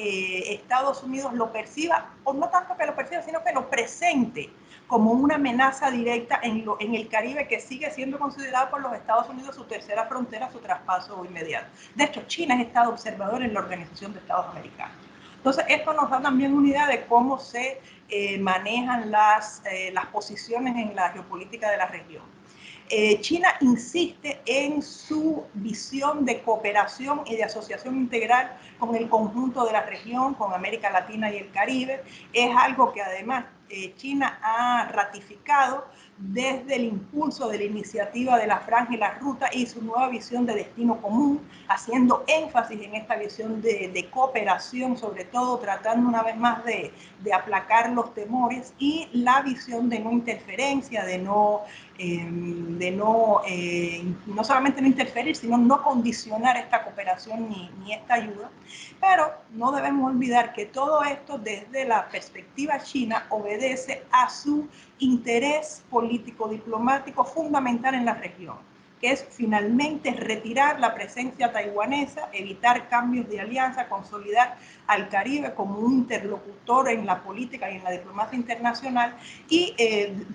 Estados Unidos lo perciba, o no tanto que lo perciba, sino que lo presente como una amenaza directa en el Caribe, que sigue siendo considerado por los Estados Unidos su tercera frontera, su traspaso inmediato. De hecho, China es estado observador en la Organización de Estados Americanos. Entonces, esto nos da también una idea de cómo se manejan las posiciones en la geopolítica de la región. China insiste en su visión de cooperación y de asociación integral con el conjunto de la región, con América Latina y el Caribe. Es algo que además China ha ratificado desde el impulso de la iniciativa de la Franja y la Ruta y su nueva visión de destino común, haciendo énfasis en esta visión de cooperación, sobre todo tratando una vez más de aplacar los temores, y la visión de no interferencia, no solamente no interferir, sino no condicionar esta cooperación ni esta ayuda. Pero no debemos olvidar que todo esto, desde la perspectiva china, obedece a su interés político-diplomático fundamental en la región, que es finalmente retirar la presencia taiwanesa, evitar cambios de alianza, consolidar al Caribe como un interlocutor en la política y en la diplomacia internacional, y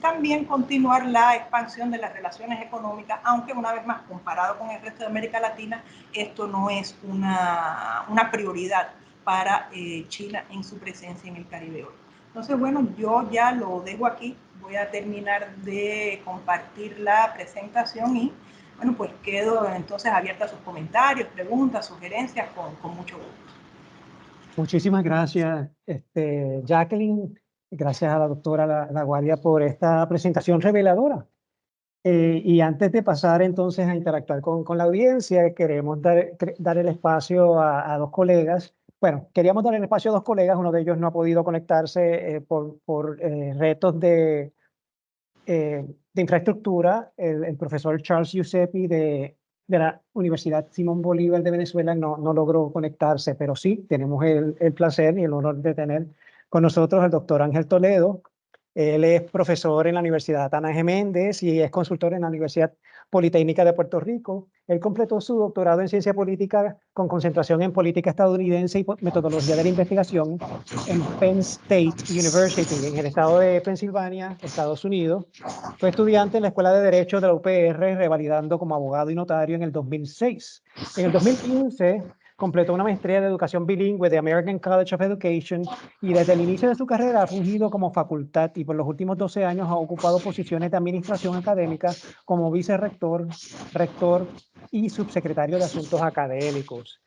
también continuar la expansión de las relaciones económicas, aunque una vez más, comparado con el resto de América Latina, esto no es una prioridad para China en su presencia en el Caribe hoy. Entonces, bueno, yo ya lo dejo aquí, voy a terminar de compartir la presentación y, bueno, pues quedo entonces abierta a sus comentarios, preguntas, sugerencias, con mucho gusto. Muchísimas gracias, Jacqueline. Gracias a la doctora Laguardia por esta presentación reveladora. Y antes de pasar entonces a interactuar con la audiencia, queremos dar el espacio a dos colegas. Bueno, queríamos dar el espacio a dos colegas, uno de ellos no ha podido conectarse por retos de infraestructura. El profesor Charles Giuseppi de la Universidad Simón Bolívar de Venezuela no logró conectarse, pero sí tenemos el placer y el honor de tener con nosotros al doctor Ángel Toledo, Él es profesor en la Universidad Ana G. Méndez y es consultor en la Universidad Politécnica de Puerto Rico. Él completó su doctorado en ciencia política con concentración en política estadounidense y metodología de la investigación en Penn State University, en el estado de Pensilvania, Estados Unidos. Fue estudiante en la Escuela de Derecho de la UPR, revalidando como abogado y notario en el 2006. En el 2015 completó una maestría de educación bilingüe de American College of Education y desde el inicio de su carrera ha fungido como facultad y por los últimos 12 años ha ocupado posiciones de administración académica como vicerrector, rector y subsecretario de Asuntos Académicos.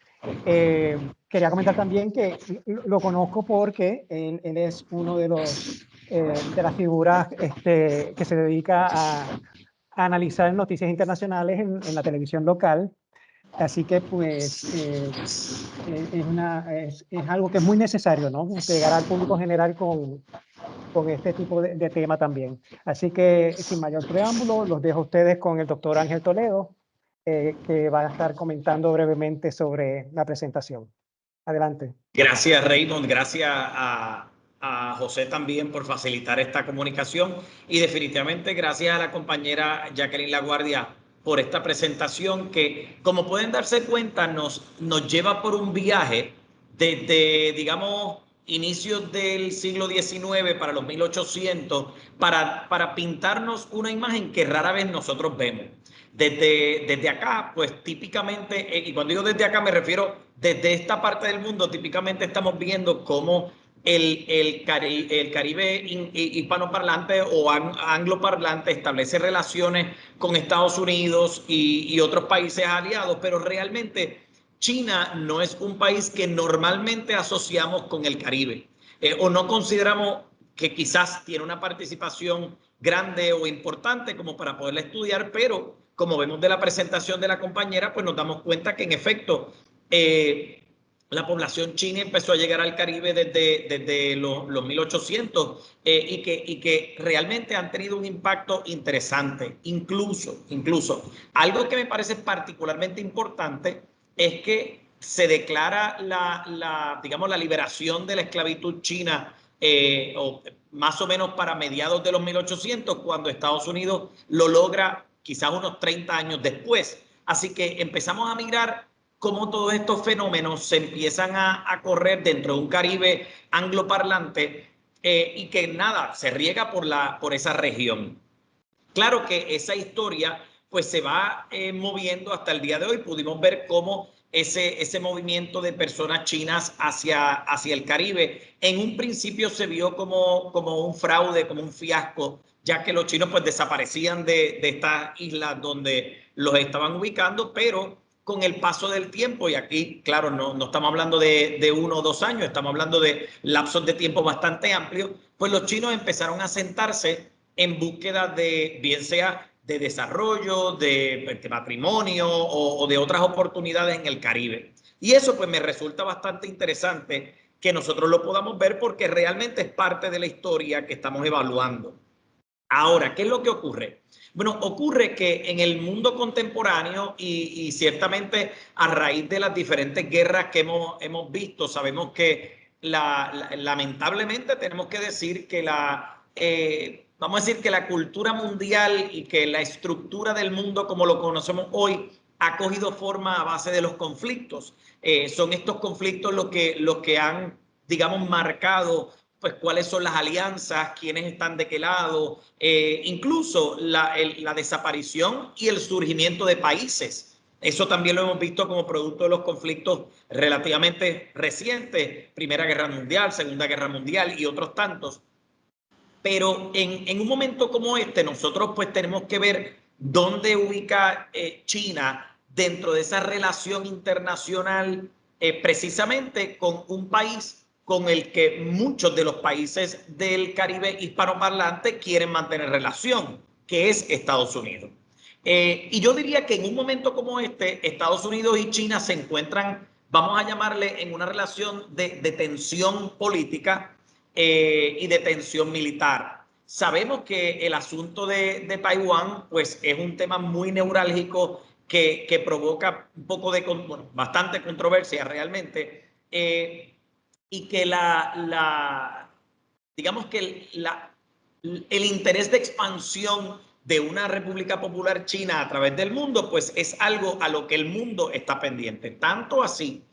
Quería comentar también que lo conozco porque él es uno de las figuras que se dedica a analizar noticias internacionales en la televisión local. Así que pues es algo que es muy necesario, ¿no? Llegar al público general con este tipo de tema también. Así que sin mayor preámbulo, los dejo a ustedes con el doctor Ángel Toledo, que va a estar comentando brevemente sobre la presentación. Adelante. Gracias, Raymond. Gracias a José también por facilitar esta comunicación y definitivamente gracias a la compañera Jacqueline Laguardia por esta presentación que, como pueden darse cuenta, nos lleva por un viaje desde, digamos, inicios del siglo XIX para los 1800 para pintarnos una imagen que rara vez nosotros vemos. Desde acá, pues típicamente, y cuando digo desde acá me refiero desde esta parte del mundo, típicamente estamos viendo cómo el Caribe hispanoparlante o angloparlante establece relaciones con Estados Unidos y otros países aliados, pero realmente China no es un país que normalmente asociamos con el Caribe, o no consideramos que quizás tiene una participación grande o importante como para poderla estudiar, pero como vemos de la presentación de la compañera, pues nos damos cuenta que en efecto la población china empezó a llegar al Caribe desde los 1800 y que realmente han tenido un impacto interesante. Incluso, algo que me parece particularmente importante es que se declara digamos, la liberación de la esclavitud china o más o menos para mediados de los 1800, cuando Estados Unidos lo logra quizás unos 30 años después. Así que empezamos a mirar cómo todos estos fenómenos se empiezan a correr dentro de un Caribe angloparlante y que nada, se riega por esa región. Claro que esa historia pues se va moviendo hasta el día de hoy. Pudimos ver cómo ese movimiento de personas chinas hacia el Caribe en un principio se vio como un fraude, como un fiasco, ya que los chinos pues desaparecían de estas islas donde los estaban ubicando, pero con el paso del tiempo, y aquí claro no estamos hablando de 1 o 2 años, estamos hablando de lapsos de tiempo bastante amplios, pues los chinos empezaron a sentarse en búsqueda de, bien sea de desarrollo, de matrimonio o de otras oportunidades en el Caribe. Y eso pues me resulta bastante interesante que nosotros lo podamos ver porque realmente es parte de la historia que estamos evaluando. Ahora, ¿qué es lo que ocurre? Bueno, ocurre que en el mundo contemporáneo y ciertamente a raíz de las diferentes guerras que hemos visto, sabemos que lamentablemente tenemos que decir que vamos a decir que la cultura mundial y que la estructura del mundo como lo conocemos hoy ha cogido forma a base de los conflictos. Son estos conflictos los que han, digamos, marcado pues cuáles son las alianzas, quiénes están de qué lado, incluso la desaparición y el surgimiento de países. Eso también lo hemos visto como producto de los conflictos relativamente recientes, Primera Guerra Mundial, Segunda Guerra Mundial y otros tantos. Pero en un momento como este, nosotros pues tenemos que ver dónde ubica China dentro de esa relación internacional, precisamente con un país con el que muchos de los países del Caribe hispanoparlante quieren mantener relación, que es Estados Unidos. Y yo diría que en un momento como este, Estados Unidos y China se encuentran, vamos a llamarle, en una relación de tensión política y de tensión militar. Sabemos que el asunto de Taiwán pues, es un tema muy neurálgico que provoca un poco de, bueno, bastante controversia realmente, y que digamos que el interés de expansión de una República Popular China a través del mundo, pues es algo a lo que el mundo está pendiente. Tanto así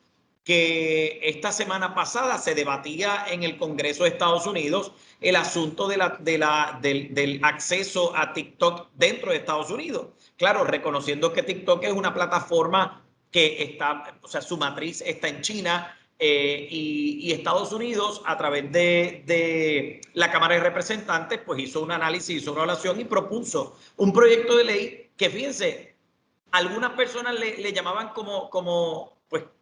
que esta semana pasada se debatía en el Congreso de Estados Unidos el asunto del acceso a TikTok dentro de Estados Unidos. Claro, reconociendo que TikTok es una plataforma que está, o sea, su matriz está en China, y Estados Unidos, a través de la Cámara de Representantes, pues hizo un análisis, hizo una evaluación y propuso un proyecto de ley que, fíjense, algunas personas le llamaban como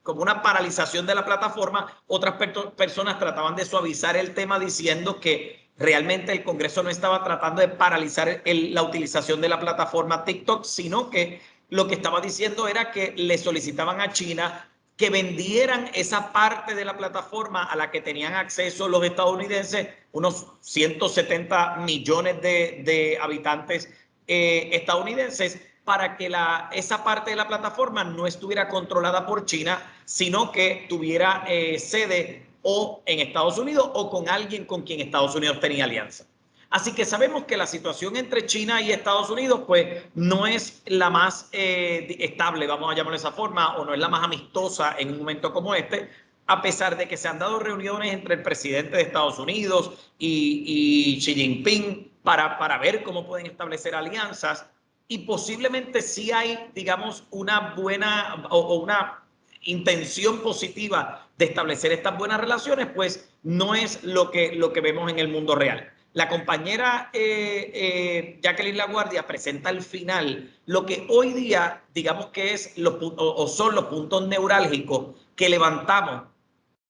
una paralización de la plataforma, otras personas trataban de suavizar el tema diciendo que realmente el Congreso no estaba tratando de paralizar la utilización de la plataforma TikTok, sino que lo que estaba diciendo era que le solicitaban a China que vendieran esa parte de la plataforma a la que tenían acceso los estadounidenses, unos 170 millones de habitantes estadounidenses, para que esa parte de la plataforma no estuviera controlada por China, sino que tuviera sede o en Estados Unidos o con alguien con quien Estados Unidos tenía alianza. Así que sabemos que la situación entre China y Estados Unidos pues no es la más estable, vamos a llamarlo de esa forma, o no es la más amistosa en un momento como este, a pesar de que se han dado reuniones entre el presidente de Estados Unidos y Xi Jinping para ver cómo pueden establecer alianzas, y posiblemente sí hay, digamos, una buena o una intención positiva de establecer estas buenas relaciones, pues no es lo que vemos en el mundo real. La compañera Jacqueline Laguardia presenta al final lo que hoy día, digamos que es son los puntos neurálgicos que levantamos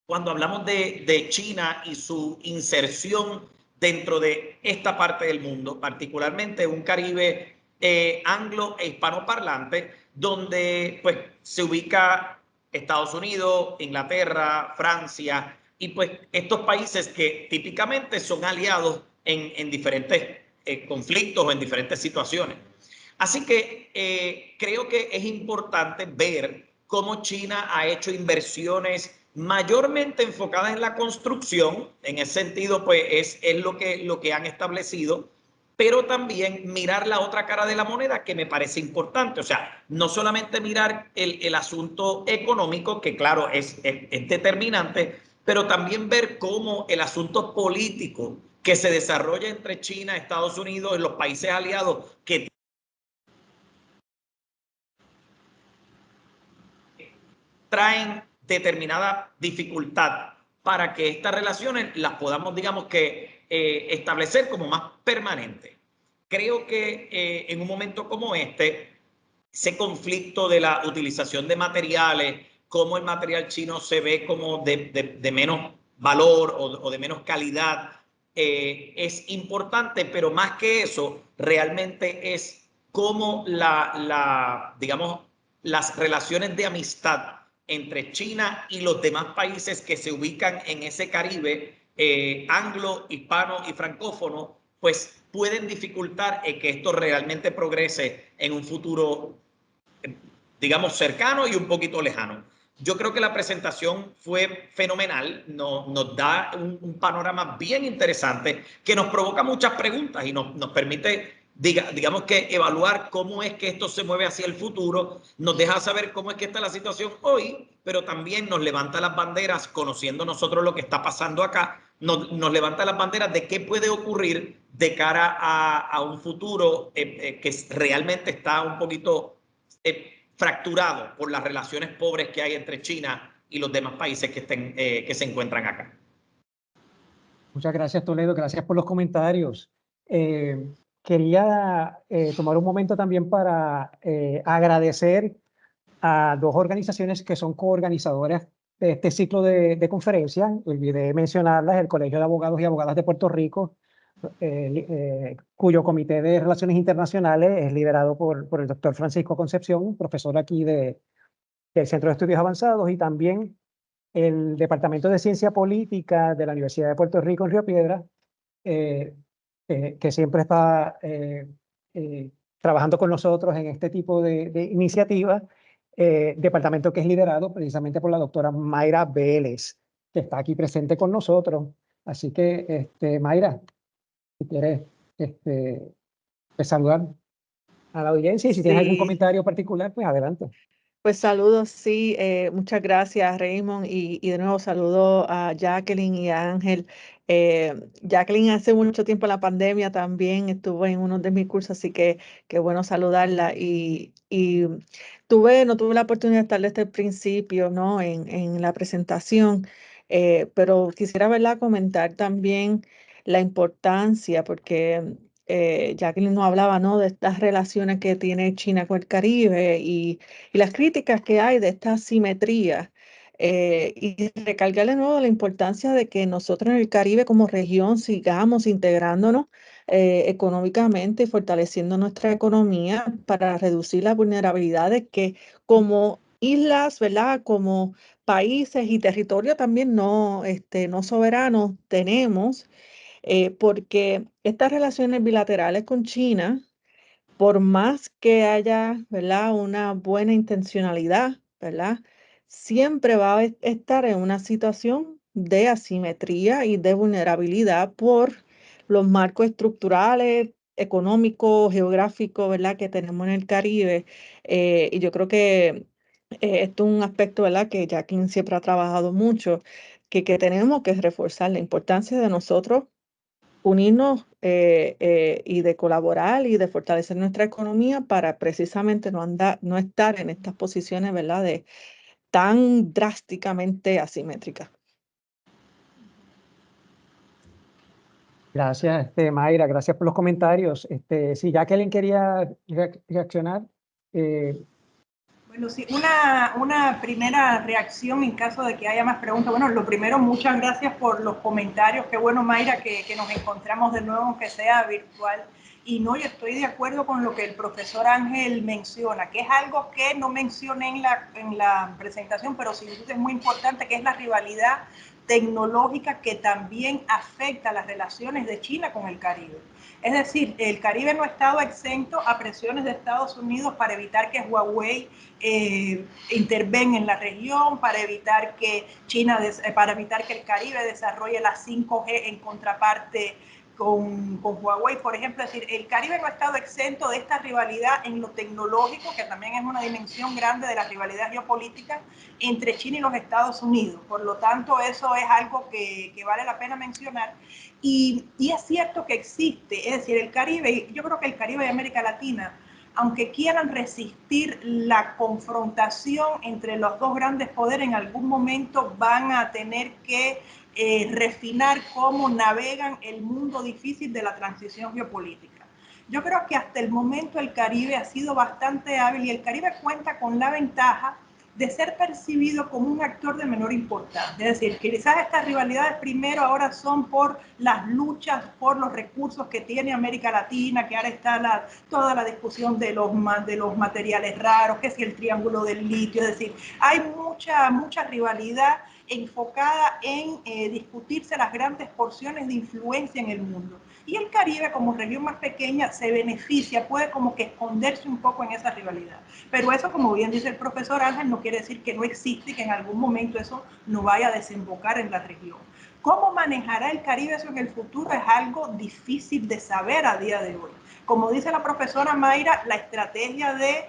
cuando hablamos de China y su inserción dentro de esta parte del mundo, particularmente un Caribe anglo e hispanoparlante, donde pues se ubica Estados Unidos, Inglaterra, Francia, y pues estos países que típicamente son aliados en diferentes conflictos o en diferentes situaciones. Así que creo que es importante ver cómo China ha hecho inversiones mayormente enfocadas en la construcción. En ese sentido, pues es lo que han establecido, pero también mirar la otra cara de la moneda, que me parece importante. O sea, no solamente mirar el asunto económico, que claro, es determinante, pero también ver cómo el asunto político que se desarrolla entre China, Estados Unidos y los países aliados que traen determinada dificultad para que estas relaciones las podamos, digamos que, establecer como más permanentes. Creo que en un momento como este, ese conflicto de la utilización de materiales, cómo el material chino se ve como de menos valor o de menos calidad, es importante, pero más que eso, realmente es cómo digamos, las relaciones de amistad entre China y los demás países que se ubican en ese Caribe anglo, hispano y francófono, pues pueden dificultar que esto realmente progrese en un futuro, digamos, cercano y un poquito lejano. Yo creo que la presentación fue fenomenal, nos da un panorama bien interesante que nos provoca muchas preguntas y nos permite, digamos que, evaluar cómo es que esto se mueve hacia el futuro, nos deja saber cómo es que está la situación hoy, pero también nos levanta las banderas, conociendo nosotros lo que está pasando acá, nos levanta las banderas de qué puede ocurrir de cara a un futuro que realmente está un poquito fracturado por las relaciones pobres que hay entre China y los demás países que se encuentran acá. Muchas gracias, Toledo. Gracias por los comentarios. Quería tomar un momento también para agradecer a dos organizaciones que son coorganizadoras de este ciclo de conferencias. Olvidé mencionarlas: el Colegio de Abogados y Abogadas de Puerto Rico, cuyo Comité de Relaciones Internacionales es liderado por el doctor Francisco Concepción, profesor aquí del Centro de Estudios Avanzados, y también el Departamento de Ciencia Política de la Universidad de Puerto Rico en Río Piedras, que siempre está trabajando con nosotros en este tipo de iniciativas, departamento que es liderado precisamente por la doctora Mayra Vélez, que está aquí presente con nosotros. Así que, Mayra, si quieres pues saludar a la audiencia y si tienes algún Sí. comentario particular, pues adelante. Pues saludos, sí, muchas gracias Raymond y de nuevo saludo a Jacqueline y a Ángel. Jacqueline hace mucho tiempo en la pandemia también estuvo en uno de mis cursos, así que qué bueno saludarla y no tuve la oportunidad de estar desde el principio, ¿no? En la presentación, pero quisiera, ¿verdad?, comentar también la importancia, porque Jacqueline nos hablaba, ¿no?, de estas relaciones que tiene China con el Caribe y las críticas que hay de esta asimetría, y recalcar de nuevo la importancia de que nosotros en el Caribe como región sigamos integrándonos económicamente y fortaleciendo nuestra economía para reducir las vulnerabilidades que como islas, ¿verdad?, como países y territorios también no soberanos tenemos, porque estas relaciones bilaterales con China, por más que haya, ¿verdad?, una buena intencionalidad, ¿verdad?, siempre va a estar en una situación de asimetría y de vulnerabilidad por los marcos estructurales, económicos, geográficos, ¿verdad?, que tenemos en el Caribe. Y yo creo que esto es un aspecto, ¿verdad?, que Jacqueline siempre ha trabajado mucho, que tenemos que reforzar la importancia de nosotros unirnos y de colaborar y de fortalecer nuestra economía para precisamente no estar en estas posiciones, ¿verdad?, de tan drásticamente asimétricas. Gracias, Mayra, gracias por los comentarios. Si Jacqueline quería reaccionar. Bueno, sí, una primera reacción en caso de que haya más preguntas. Bueno, lo primero, muchas gracias por los comentarios. Qué bueno, Mayra, que nos encontramos de nuevo, aunque sea virtual. Y no, yo estoy de acuerdo con lo que el profesor Ángel menciona, que es algo que no mencioné en la presentación, pero sin duda es muy importante, que es la rivalidad tecnológica que también afecta las relaciones de China con el Caribe. Es decir, el Caribe no ha estado exento a presiones de Estados Unidos para evitar que Huawei intervenga en la región, para evitar que el Caribe desarrolle la 5G en contraparte con Huawei, por ejemplo. Es decir, el Caribe no ha estado exento de esta rivalidad en lo tecnológico, que también es una dimensión grande de la rivalidad geopolítica entre China y los Estados Unidos. Por lo tanto, eso es algo que vale la pena mencionar. Y es cierto que existe, es decir, el Caribe, yo creo que el Caribe y América Latina, aunque quieran resistir la confrontación entre los dos grandes poderes, en algún momento van a tener que refinar cómo navegan el mundo difícil de la transición geopolítica. Yo creo que hasta el momento el Caribe ha sido bastante hábil y el Caribe cuenta con la ventaja de ser percibido como un actor de menor importancia. Es decir, que quizás estas rivalidades primero ahora son por las luchas por los recursos que tiene América Latina, que ahora está toda la discusión de los materiales raros, que si el triángulo del litio. Es decir, hay mucha rivalidad enfocada en discutirse las grandes porciones de influencia en el mundo. Y el Caribe, como región más pequeña, se beneficia, puede como que esconderse un poco en esa rivalidad. Pero eso, como bien dice el profesor Ángel, no quiere decir que no existe y que en algún momento eso no vaya a desembocar en la región. ¿Cómo manejará el Caribe eso en el futuro? Es algo difícil de saber a día de hoy. Como dice la profesora Mayra, la estrategia de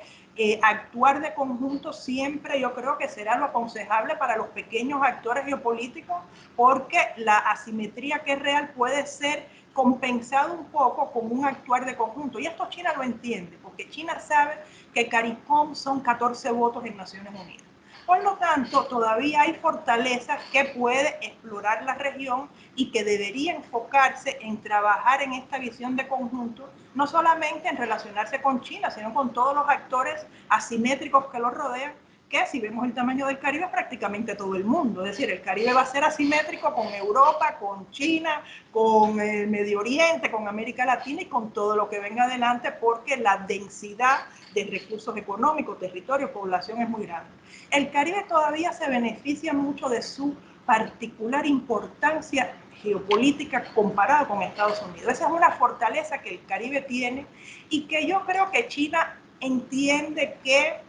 actuar de conjunto siempre yo creo que será lo aconsejable para los pequeños actores geopolíticos, porque la asimetría que es real puede ser compensado un poco con un actuar de conjunto. Y esto China lo entiende, porque China sabe que CARICOM son 14 votos en Naciones Unidas. Por lo tanto, todavía hay fortalezas que puede explorar la región y que debería enfocarse en trabajar en esta visión de conjunto, no solamente en relacionarse con China, sino con todos los actores asimétricos que lo rodean, que si vemos el tamaño del Caribe, prácticamente todo el mundo. Es decir, el Caribe va a ser asimétrico con Europa, con China, con el Medio Oriente, con América Latina y con todo lo que venga adelante, porque la densidad de recursos económicos, territorio, población es muy grande. El Caribe todavía se beneficia mucho de su particular importancia geopolítica comparada con Estados Unidos. Esa es una fortaleza que el Caribe tiene y que yo creo que China entiende que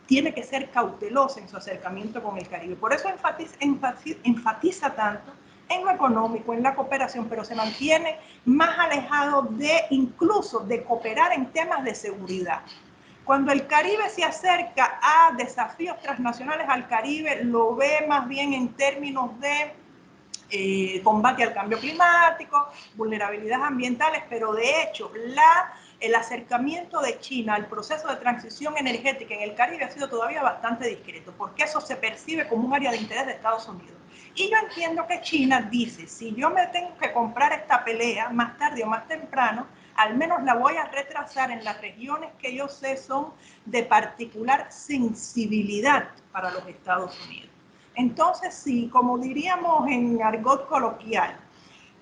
tiene que ser cautelosa en su acercamiento con el Caribe. Por eso enfatiza tanto en lo económico, en la cooperación, pero se mantiene más alejado de incluso de cooperar en temas de seguridad. Cuando el Caribe se acerca a desafíos transnacionales al Caribe, lo ve más bien en términos de combate al cambio climático, vulnerabilidades ambientales, pero de hecho el acercamiento de China al proceso de transición energética en el Caribe ha sido todavía bastante discreto, porque eso se percibe como un área de interés de Estados Unidos. Y yo entiendo que China dice, si yo me tengo que comprar esta pelea más tarde o más temprano, al menos la voy a retrasar en las regiones que yo sé son de particular sensibilidad para los Estados Unidos. Entonces, sí, como diríamos en argot coloquial,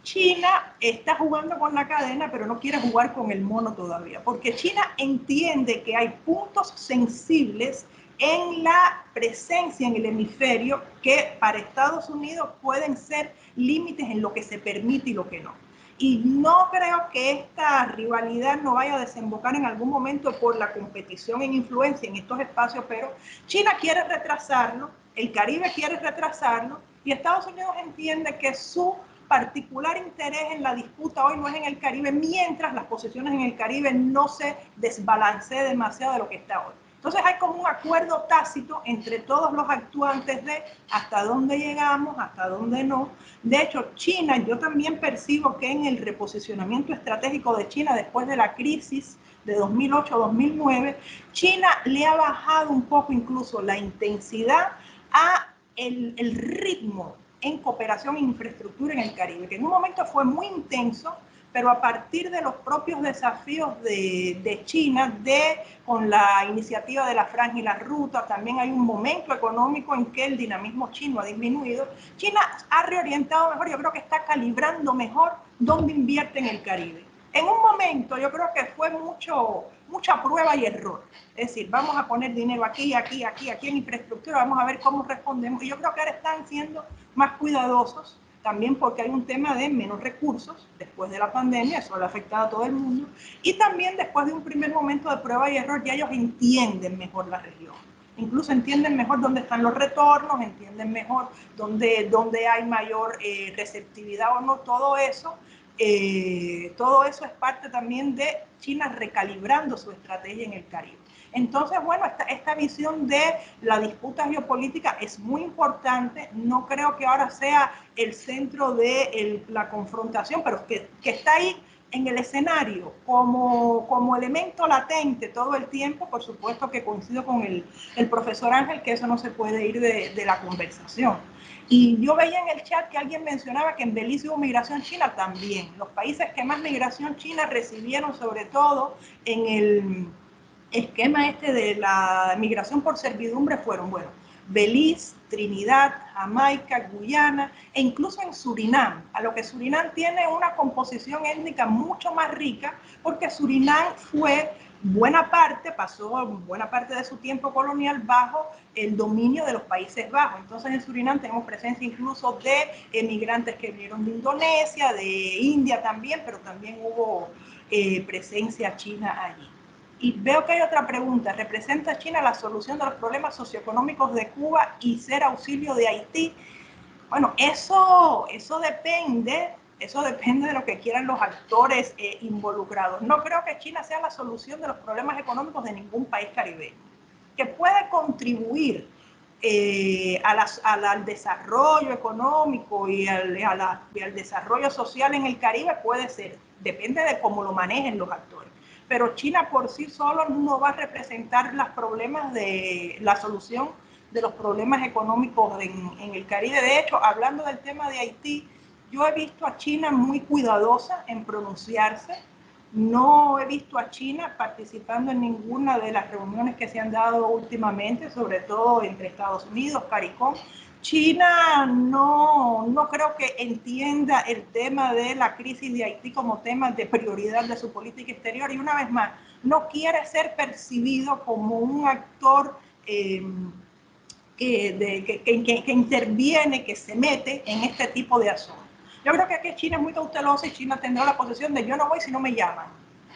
China está jugando con la cadena, pero no quiere jugar con el mono todavía, porque China entiende que hay puntos sensibles en la presencia en el hemisferio que para Estados Unidos pueden ser límites en lo que se permite y lo que no. Y no creo que esta rivalidad no vaya a desembocar en algún momento por la competición en influencia en estos espacios, pero China quiere retrasarlo, el Caribe quiere retrasarlo, y Estados Unidos entiende que su particular interés en la disputa hoy no es en el Caribe, mientras las posiciones en el Caribe no se desbalanceen demasiado de lo que está hoy. Entonces hay como un acuerdo tácito entre todos los actuantes de hasta dónde llegamos, hasta dónde no. De hecho, China, yo también percibo que en el reposicionamiento estratégico de China después de la crisis de 2008-2009, China le ha bajado un poco incluso la intensidad a el ritmo en cooperación e infraestructura en el Caribe, que en un momento fue muy intenso, pero a partir de los propios desafíos de China, con la iniciativa de la Franja y la Ruta, también hay un momento económico en que el dinamismo chino ha disminuido. China ha reorientado mejor, yo creo que está calibrando mejor dónde invierte en el Caribe. En un momento yo creo que fue mucha prueba y error. Es decir, vamos a poner dinero aquí, aquí, aquí, aquí en infraestructura, vamos a ver cómo respondemos. Y yo creo que ahora están siendo más cuidadosos, también porque hay un tema de menos recursos después de la pandemia, eso le ha afectado a todo el mundo, y también después de un primer momento de prueba y error ya ellos entienden mejor la región. Incluso entienden mejor dónde están los retornos, entienden mejor dónde hay mayor receptividad o no, todo eso es parte también de China recalibrando su estrategia en el Caribe. Entonces, bueno, esta visión de la disputa geopolítica es muy importante. No creo que ahora sea el centro de la confrontación, pero que está ahí en el escenario como elemento latente todo el tiempo. Por supuesto que coincido con el profesor Ángel que eso no se puede ir de la conversación. Y yo veía en el chat que alguien mencionaba que en Belice hubo migración china también. Los países que más migración china recibieron, sobre todo en el esquema de la migración por servidumbre, fueron, bueno, Belice, Trinidad, Jamaica, Guyana e incluso en Surinam, a lo que Surinam tiene una composición étnica mucho más rica, porque Surinam pasó buena parte de su tiempo colonial bajo el dominio de los Países Bajos. Entonces en Surinam tenemos presencia incluso de emigrantes que vinieron de Indonesia, de India también, pero también hubo presencia china allí. Y veo que hay otra pregunta. ¿Representa China la solución de los problemas socioeconómicos de Cuba y ser auxilio de Haití? Bueno, eso depende de lo que quieran los actores involucrados. No creo que China sea la solución de los problemas económicos de ningún país caribeño. Que puede contribuir al desarrollo económico y al desarrollo social en el Caribe, puede ser. Depende de cómo lo manejen los actores. Pero China por sí solo no va a representar la solución de los problemas económicos en el Caribe. De hecho, hablando del tema de Haití, yo he visto a China muy cuidadosa en pronunciarse. No he visto a China participando en ninguna de las reuniones que se han dado últimamente, sobre todo entre Estados Unidos, CARICOM. China no creo que entienda el tema de la crisis de Haití como tema de prioridad de su política exterior, y una vez más, no quiere ser percibido como un actor que interviene, que se mete en este tipo de asuntos. Yo creo que aquí China es muy cautelosa y China tendrá la posición de yo no voy si no me llaman.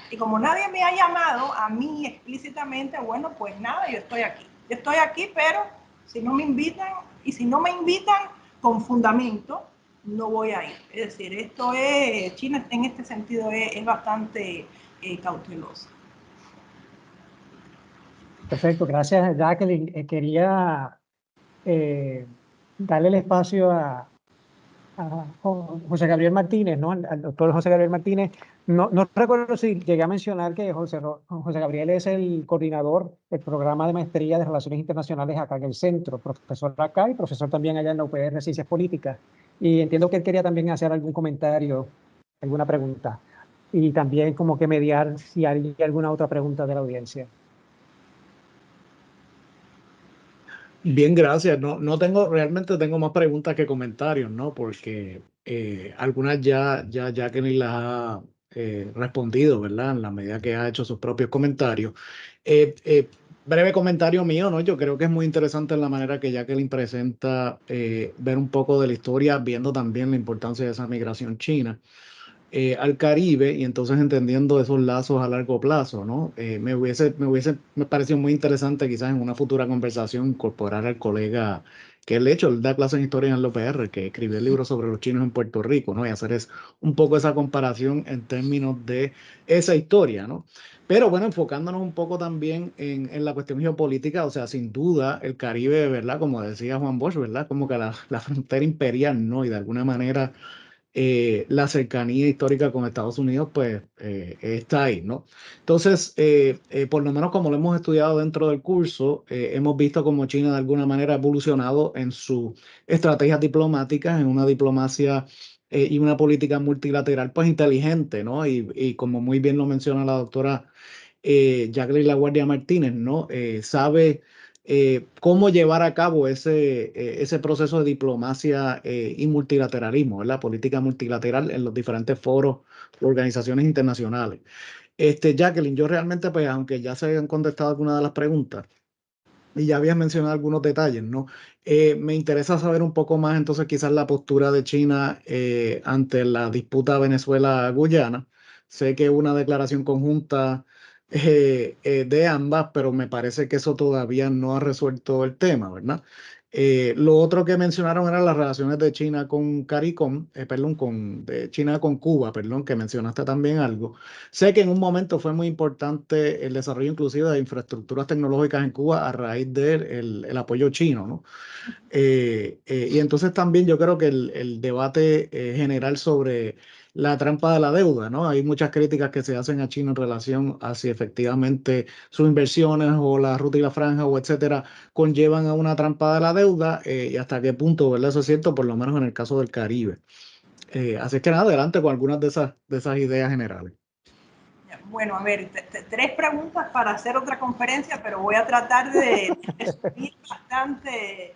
Y como nadie me ha llamado a mí explícitamente, bueno, pues nada, yo estoy aquí. Yo estoy aquí, pero si no me invitan, y si no me invitan con fundamento, no voy a ir. Es decir, esto es, China en este sentido es bastante cautelosa. Perfecto, gracias Jacqueline. Quería darle el espacio a José Gabriel Martínez, ¿no? Al doctor José Gabriel Martínez. No recuerdo si llegué a mencionar que José Gabriel es el coordinador del programa de maestría de Relaciones Internacionales acá en el centro, profesor acá y profesor también allá en la UPR Ciencias Políticas. Y entiendo que él quería también hacer algún comentario, alguna pregunta. Y también como que mediar si hay alguna otra pregunta de la audiencia. Bien, gracias. No tengo, realmente tengo más preguntas que comentarios, ¿no? Porque algunas ya Jacqueline las ha respondido, ¿verdad? En la medida que ha hecho sus propios comentarios. Breve comentario mío, ¿no? Yo creo que es muy interesante la manera que Jacqueline presenta ver un poco de la historia, viendo también la importancia de esa migración china al Caribe y entonces entendiendo esos lazos a largo plazo, ¿no? Me parecido muy interesante quizás en una futura conversación incorporar al colega que él da clases en historia en el UPR, que escribió el libro sobre los chinos en Puerto Rico, ¿no? Y hacer un poco esa comparación en términos de esa historia, ¿no? Pero bueno, enfocándonos un poco también en la cuestión geopolítica, o sea, sin duda el Caribe, ¿verdad? Como decía Juan Bosch, ¿verdad? Como que la frontera imperial, ¿no? Y de alguna manera la cercanía histórica con Estados Unidos, pues está ahí, ¿no? Entonces, por lo menos como lo hemos estudiado dentro del curso, hemos visto cómo China de alguna manera ha evolucionado en sus estrategias diplomáticas, en una diplomacia y una política multilateral, pues inteligente, ¿no? Y como muy bien lo menciona la doctora Jacqueline La Guardia Martínez, ¿no? Sabe cómo llevar a cabo ese proceso de diplomacia y multilateralismo, ¿verdad? Política multilateral en los diferentes foros u organizaciones internacionales. Jacqueline, yo realmente, pues, aunque ya se hayan contestado algunas de las preguntas y ya habías mencionado algunos detalles, ¿no? Me interesa saber un poco más, entonces, quizás la postura de China ante la disputa Venezuela-Guyana. Sé que una declaración conjunta de ambas, pero me parece que eso todavía no ha resuelto el tema, ¿verdad? Lo otro que mencionaron eran las relaciones de China con CARICOM, perdón, de China con Cuba, perdón, que mencionaste también algo. Sé que en un momento fue muy importante el desarrollo inclusive de infraestructuras tecnológicas en Cuba a raíz del apoyo chino, ¿no? Y entonces también yo creo que el debate general sobre la trampa de la deuda, ¿no? Hay muchas críticas que se hacen a China en relación a si efectivamente sus inversiones o la ruta y la franja o etcétera conllevan a una trampa de la deuda y hasta qué punto, ¿verdad? Eso es cierto, por lo menos en el caso del Caribe. Así es que nada, adelante con algunas de esas ideas generales. Bueno, a ver, tres preguntas para hacer otra conferencia, pero voy a tratar de resumir bastante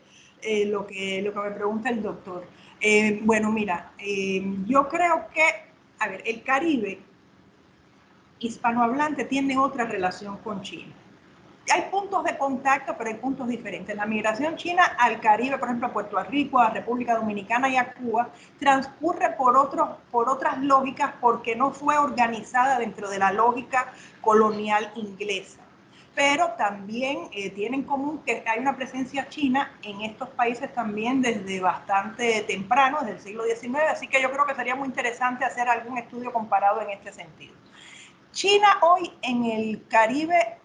lo que me pregunta el doctor. Bueno, mira, yo creo que, a ver, el Caribe hispanohablante tiene otra relación con China. Hay puntos de contacto, pero hay puntos diferentes. La migración china al Caribe, por ejemplo, a Puerto Rico, a República Dominicana y a Cuba, transcurre por otras lógicas porque no fue organizada dentro de la lógica colonial inglesa. Pero también tienen en común que hay una presencia china en estos países también desde bastante temprano, desde el siglo XIX, así que yo creo que sería muy interesante hacer algún estudio comparado en este sentido. China hoy en el Caribe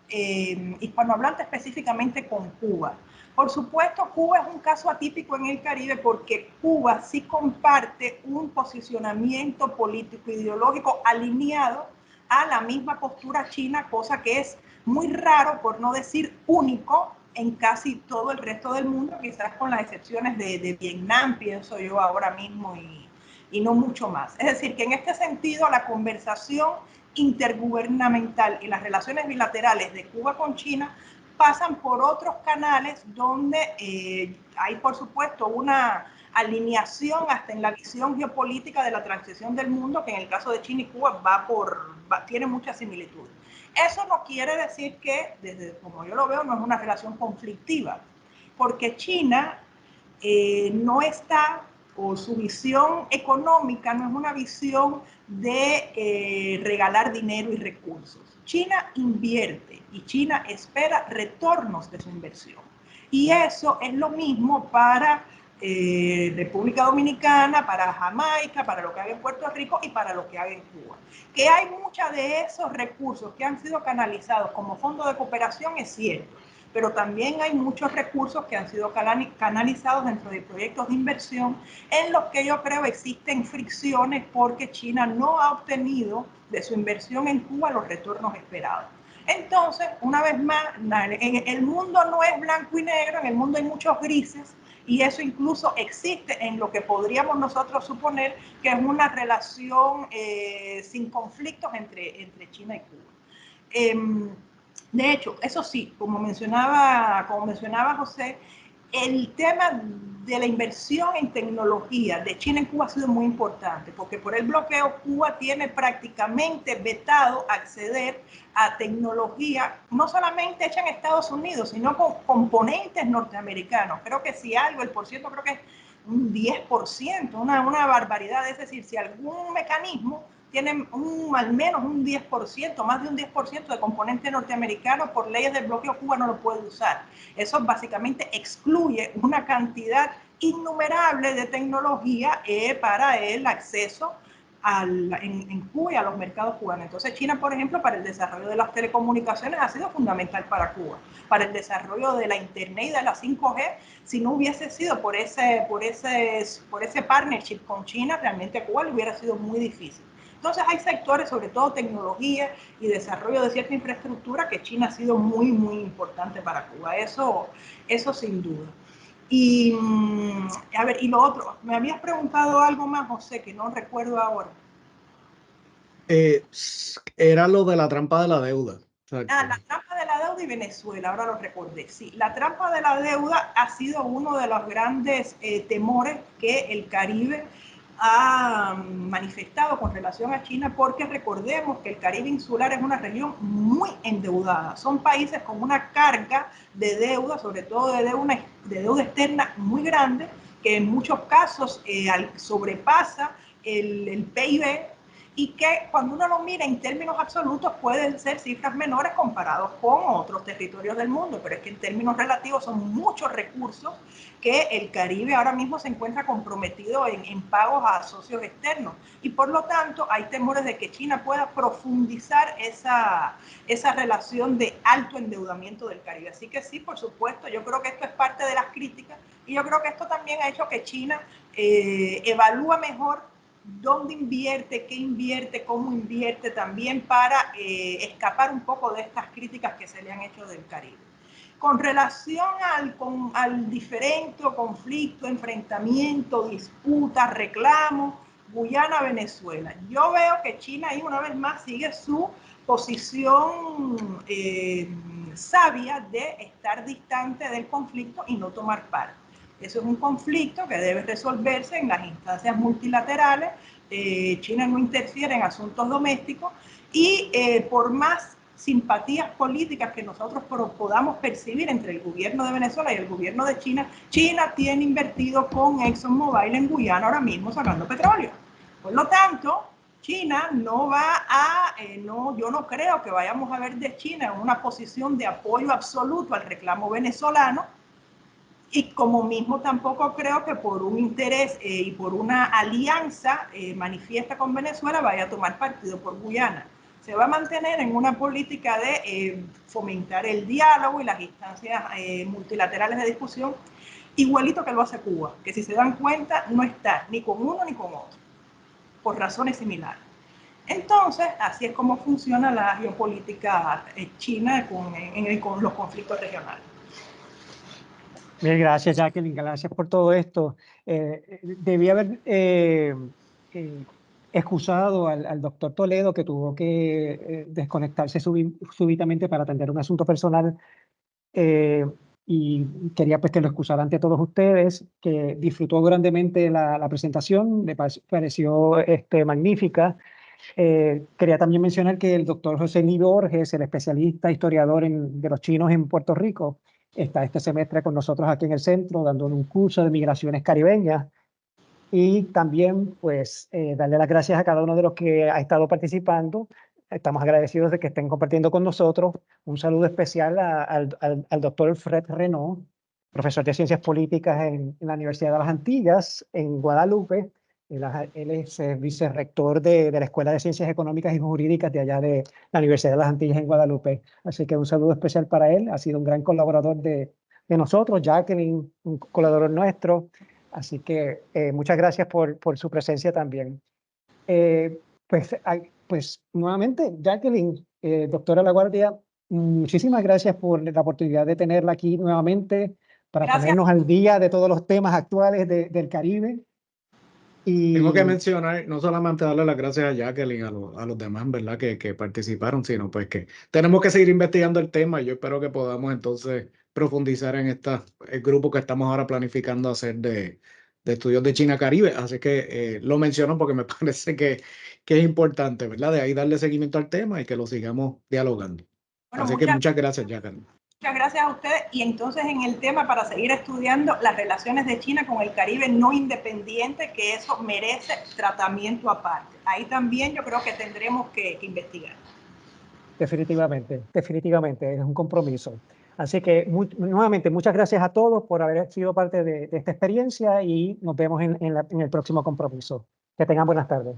hispanohablante, específicamente con Cuba. Por supuesto, Cuba es un caso atípico en el Caribe porque Cuba sí comparte un posicionamiento político ideológico alineado a la misma postura china, cosa que es muy raro, por no decir único, en casi todo el resto del mundo, quizás con las excepciones de Vietnam, pienso yo ahora mismo, y no mucho más. Es decir, que en este sentido la conversación intergubernamental y las relaciones bilaterales de Cuba con China pasan por otros canales donde hay, por supuesto, una alineación hasta en la visión geopolítica de la transición del mundo, que en el caso de China y Cuba tiene muchas similitudes. Eso no quiere decir que, desde como yo lo veo, no es una relación conflictiva, porque China no está, o su visión económica no es una visión de regalar dinero y recursos. China invierte y China espera retornos de su inversión. Y eso es lo mismo para República Dominicana, para Jamaica, para lo que haga en Puerto Rico y para lo que haga en Cuba. Que hay muchos de esos recursos que han sido canalizados como fondo de cooperación, es cierto, pero también hay muchos recursos que han sido canalizados dentro de proyectos de inversión en los que yo creo existen fricciones porque China no ha obtenido de su inversión en Cuba los retornos esperados. Entonces, una vez más, el mundo no es blanco y negro, en el mundo hay muchos grises, y eso incluso existe en lo que podríamos nosotros suponer que es una relación sin conflictos entre China y Cuba. De hecho, eso sí, como mencionaba José, el tema de la inversión en tecnología de China en Cuba ha sido muy importante, porque por el bloqueo Cuba tiene prácticamente vetado acceder a tecnología, no solamente hecha en Estados Unidos, sino con componentes norteamericanos. Creo que si algo, el porciento creo que es un 10%, una barbaridad, es decir, si algún mecanismo tienen al menos un 10%, más de un 10% de componente norteamericano, por leyes del bloqueo Cuba no lo puede usar. Eso básicamente excluye una cantidad innumerable de tecnología para el acceso en Cuba y a los mercados cubanos. Entonces China, por ejemplo, para el desarrollo de las telecomunicaciones ha sido fundamental para Cuba. Para el desarrollo de la Internet y de la 5G, si no hubiese sido por ese partnership con China, realmente a Cuba le hubiera sido muy difícil. Entonces hay sectores, sobre todo tecnología y desarrollo de cierta infraestructura, que China ha sido muy, muy importante para Cuba. Eso sin duda. Y, a ver, y lo otro, me habías preguntado algo más, José, que no recuerdo ahora. Era lo de la trampa de la deuda. La trampa de la deuda y Venezuela, ahora lo recordé. Sí, la trampa de la deuda ha sido uno de los grandes temores que el Caribe ha manifestado con relación a China, porque recordemos que el Caribe insular es una región muy endeudada. Son países con una carga de deuda, sobre todo de deuda externa muy grande, que en muchos casos sobrepasa el PIB, y que cuando uno lo mira en términos absolutos pueden ser cifras menores comparados con otros territorios del mundo, pero es que en términos relativos son muchos recursos que el Caribe ahora mismo se encuentra comprometido en pagos a socios externos, y por lo tanto hay temores de que China pueda profundizar esa relación de alto endeudamiento del Caribe. Así que sí, por supuesto, yo creo que esto es parte de las críticas, y yo creo que esto también ha hecho que China evalúa mejor dónde invierte, qué invierte, cómo invierte, también para escapar un poco de estas críticas que se le han hecho del Caribe. Con relación al diferente conflicto, enfrentamiento, disputa, reclamo, Guyana, Venezuela, yo veo que China ahí una vez más sigue su posición sabia de estar distante del conflicto y no tomar parte. Eso es un conflicto que debe resolverse en las instancias multilaterales. China no interfiere en asuntos domésticos, y por más simpatías políticas que nosotros podamos percibir entre el gobierno de Venezuela y el gobierno de China, China tiene invertido con ExxonMobil en Guyana ahora mismo sacando petróleo. Por lo tanto, China no va a, yo no creo que vayamos a ver de China una posición de apoyo absoluto al reclamo venezolano, y como mismo tampoco creo que por un interés y por una alianza manifiesta con Venezuela vaya a tomar partido por Guyana. Se va a mantener en una política de fomentar el diálogo y las instancias multilaterales de discusión, igualito que lo hace Cuba, que si se dan cuenta no está ni con uno ni con otro, por razones similares. Entonces, así es como funciona la geopolítica china con los conflictos regionales. Bien, gracias, Jacqueline, gracias por todo esto. Debí haber excusado al doctor Toledo, que tuvo que desconectarse súbitamente para atender un asunto personal, y quería pues que lo excusara ante todos ustedes, que disfrutó grandemente la presentación, me pareció magnífica. Quería también mencionar que el doctor José Ni Borges, el especialista historiador de los chinos en Puerto Rico, está este semestre con nosotros aquí en el centro, dando un curso de migraciones caribeñas. Y también, pues, darle las gracias a cada uno de los que ha estado participando. Estamos agradecidos de que estén compartiendo con nosotros. Un saludo especial al doctor Fred Renaud, profesor de Ciencias Políticas en la Universidad de las Antillas, en Guadalupe. Él es vicerrector de la Escuela de Ciencias Económicas y Jurídicas de allá de la Universidad de las Antillas en Guadalupe. Así que un saludo especial para él. Ha sido un gran colaborador de nosotros, Jacqueline, un colaborador nuestro. Así que muchas gracias por su presencia también. Pues nuevamente, Jacqueline, doctora LaGuardia, muchísimas gracias por la oportunidad de tenerla aquí nuevamente para ponernos al día de todos los temas actuales del Caribe. Y tengo que mencionar, no solamente darle las gracias a Jacqueline, a los demás, ¿verdad? Que participaron, sino pues que tenemos que seguir investigando el tema y yo espero que podamos entonces profundizar en el grupo que estamos ahora planificando hacer de estudios de China Caribe. Así que lo menciono porque me parece que es importante, ¿verdad? De ahí darle seguimiento al tema y que lo sigamos dialogando. Bueno, así que muchas gracias, Jacqueline. Muchas gracias a ustedes. Y entonces en el tema para seguir estudiando las relaciones de China con el Caribe no independiente, que eso merece tratamiento aparte. Ahí también yo creo que tendremos que investigar. Definitivamente, definitivamente, es un compromiso. Así que nuevamente, muchas gracias a todos por haber sido parte de esta experiencia y nos vemos en el próximo compromiso. Que tengan buenas tardes.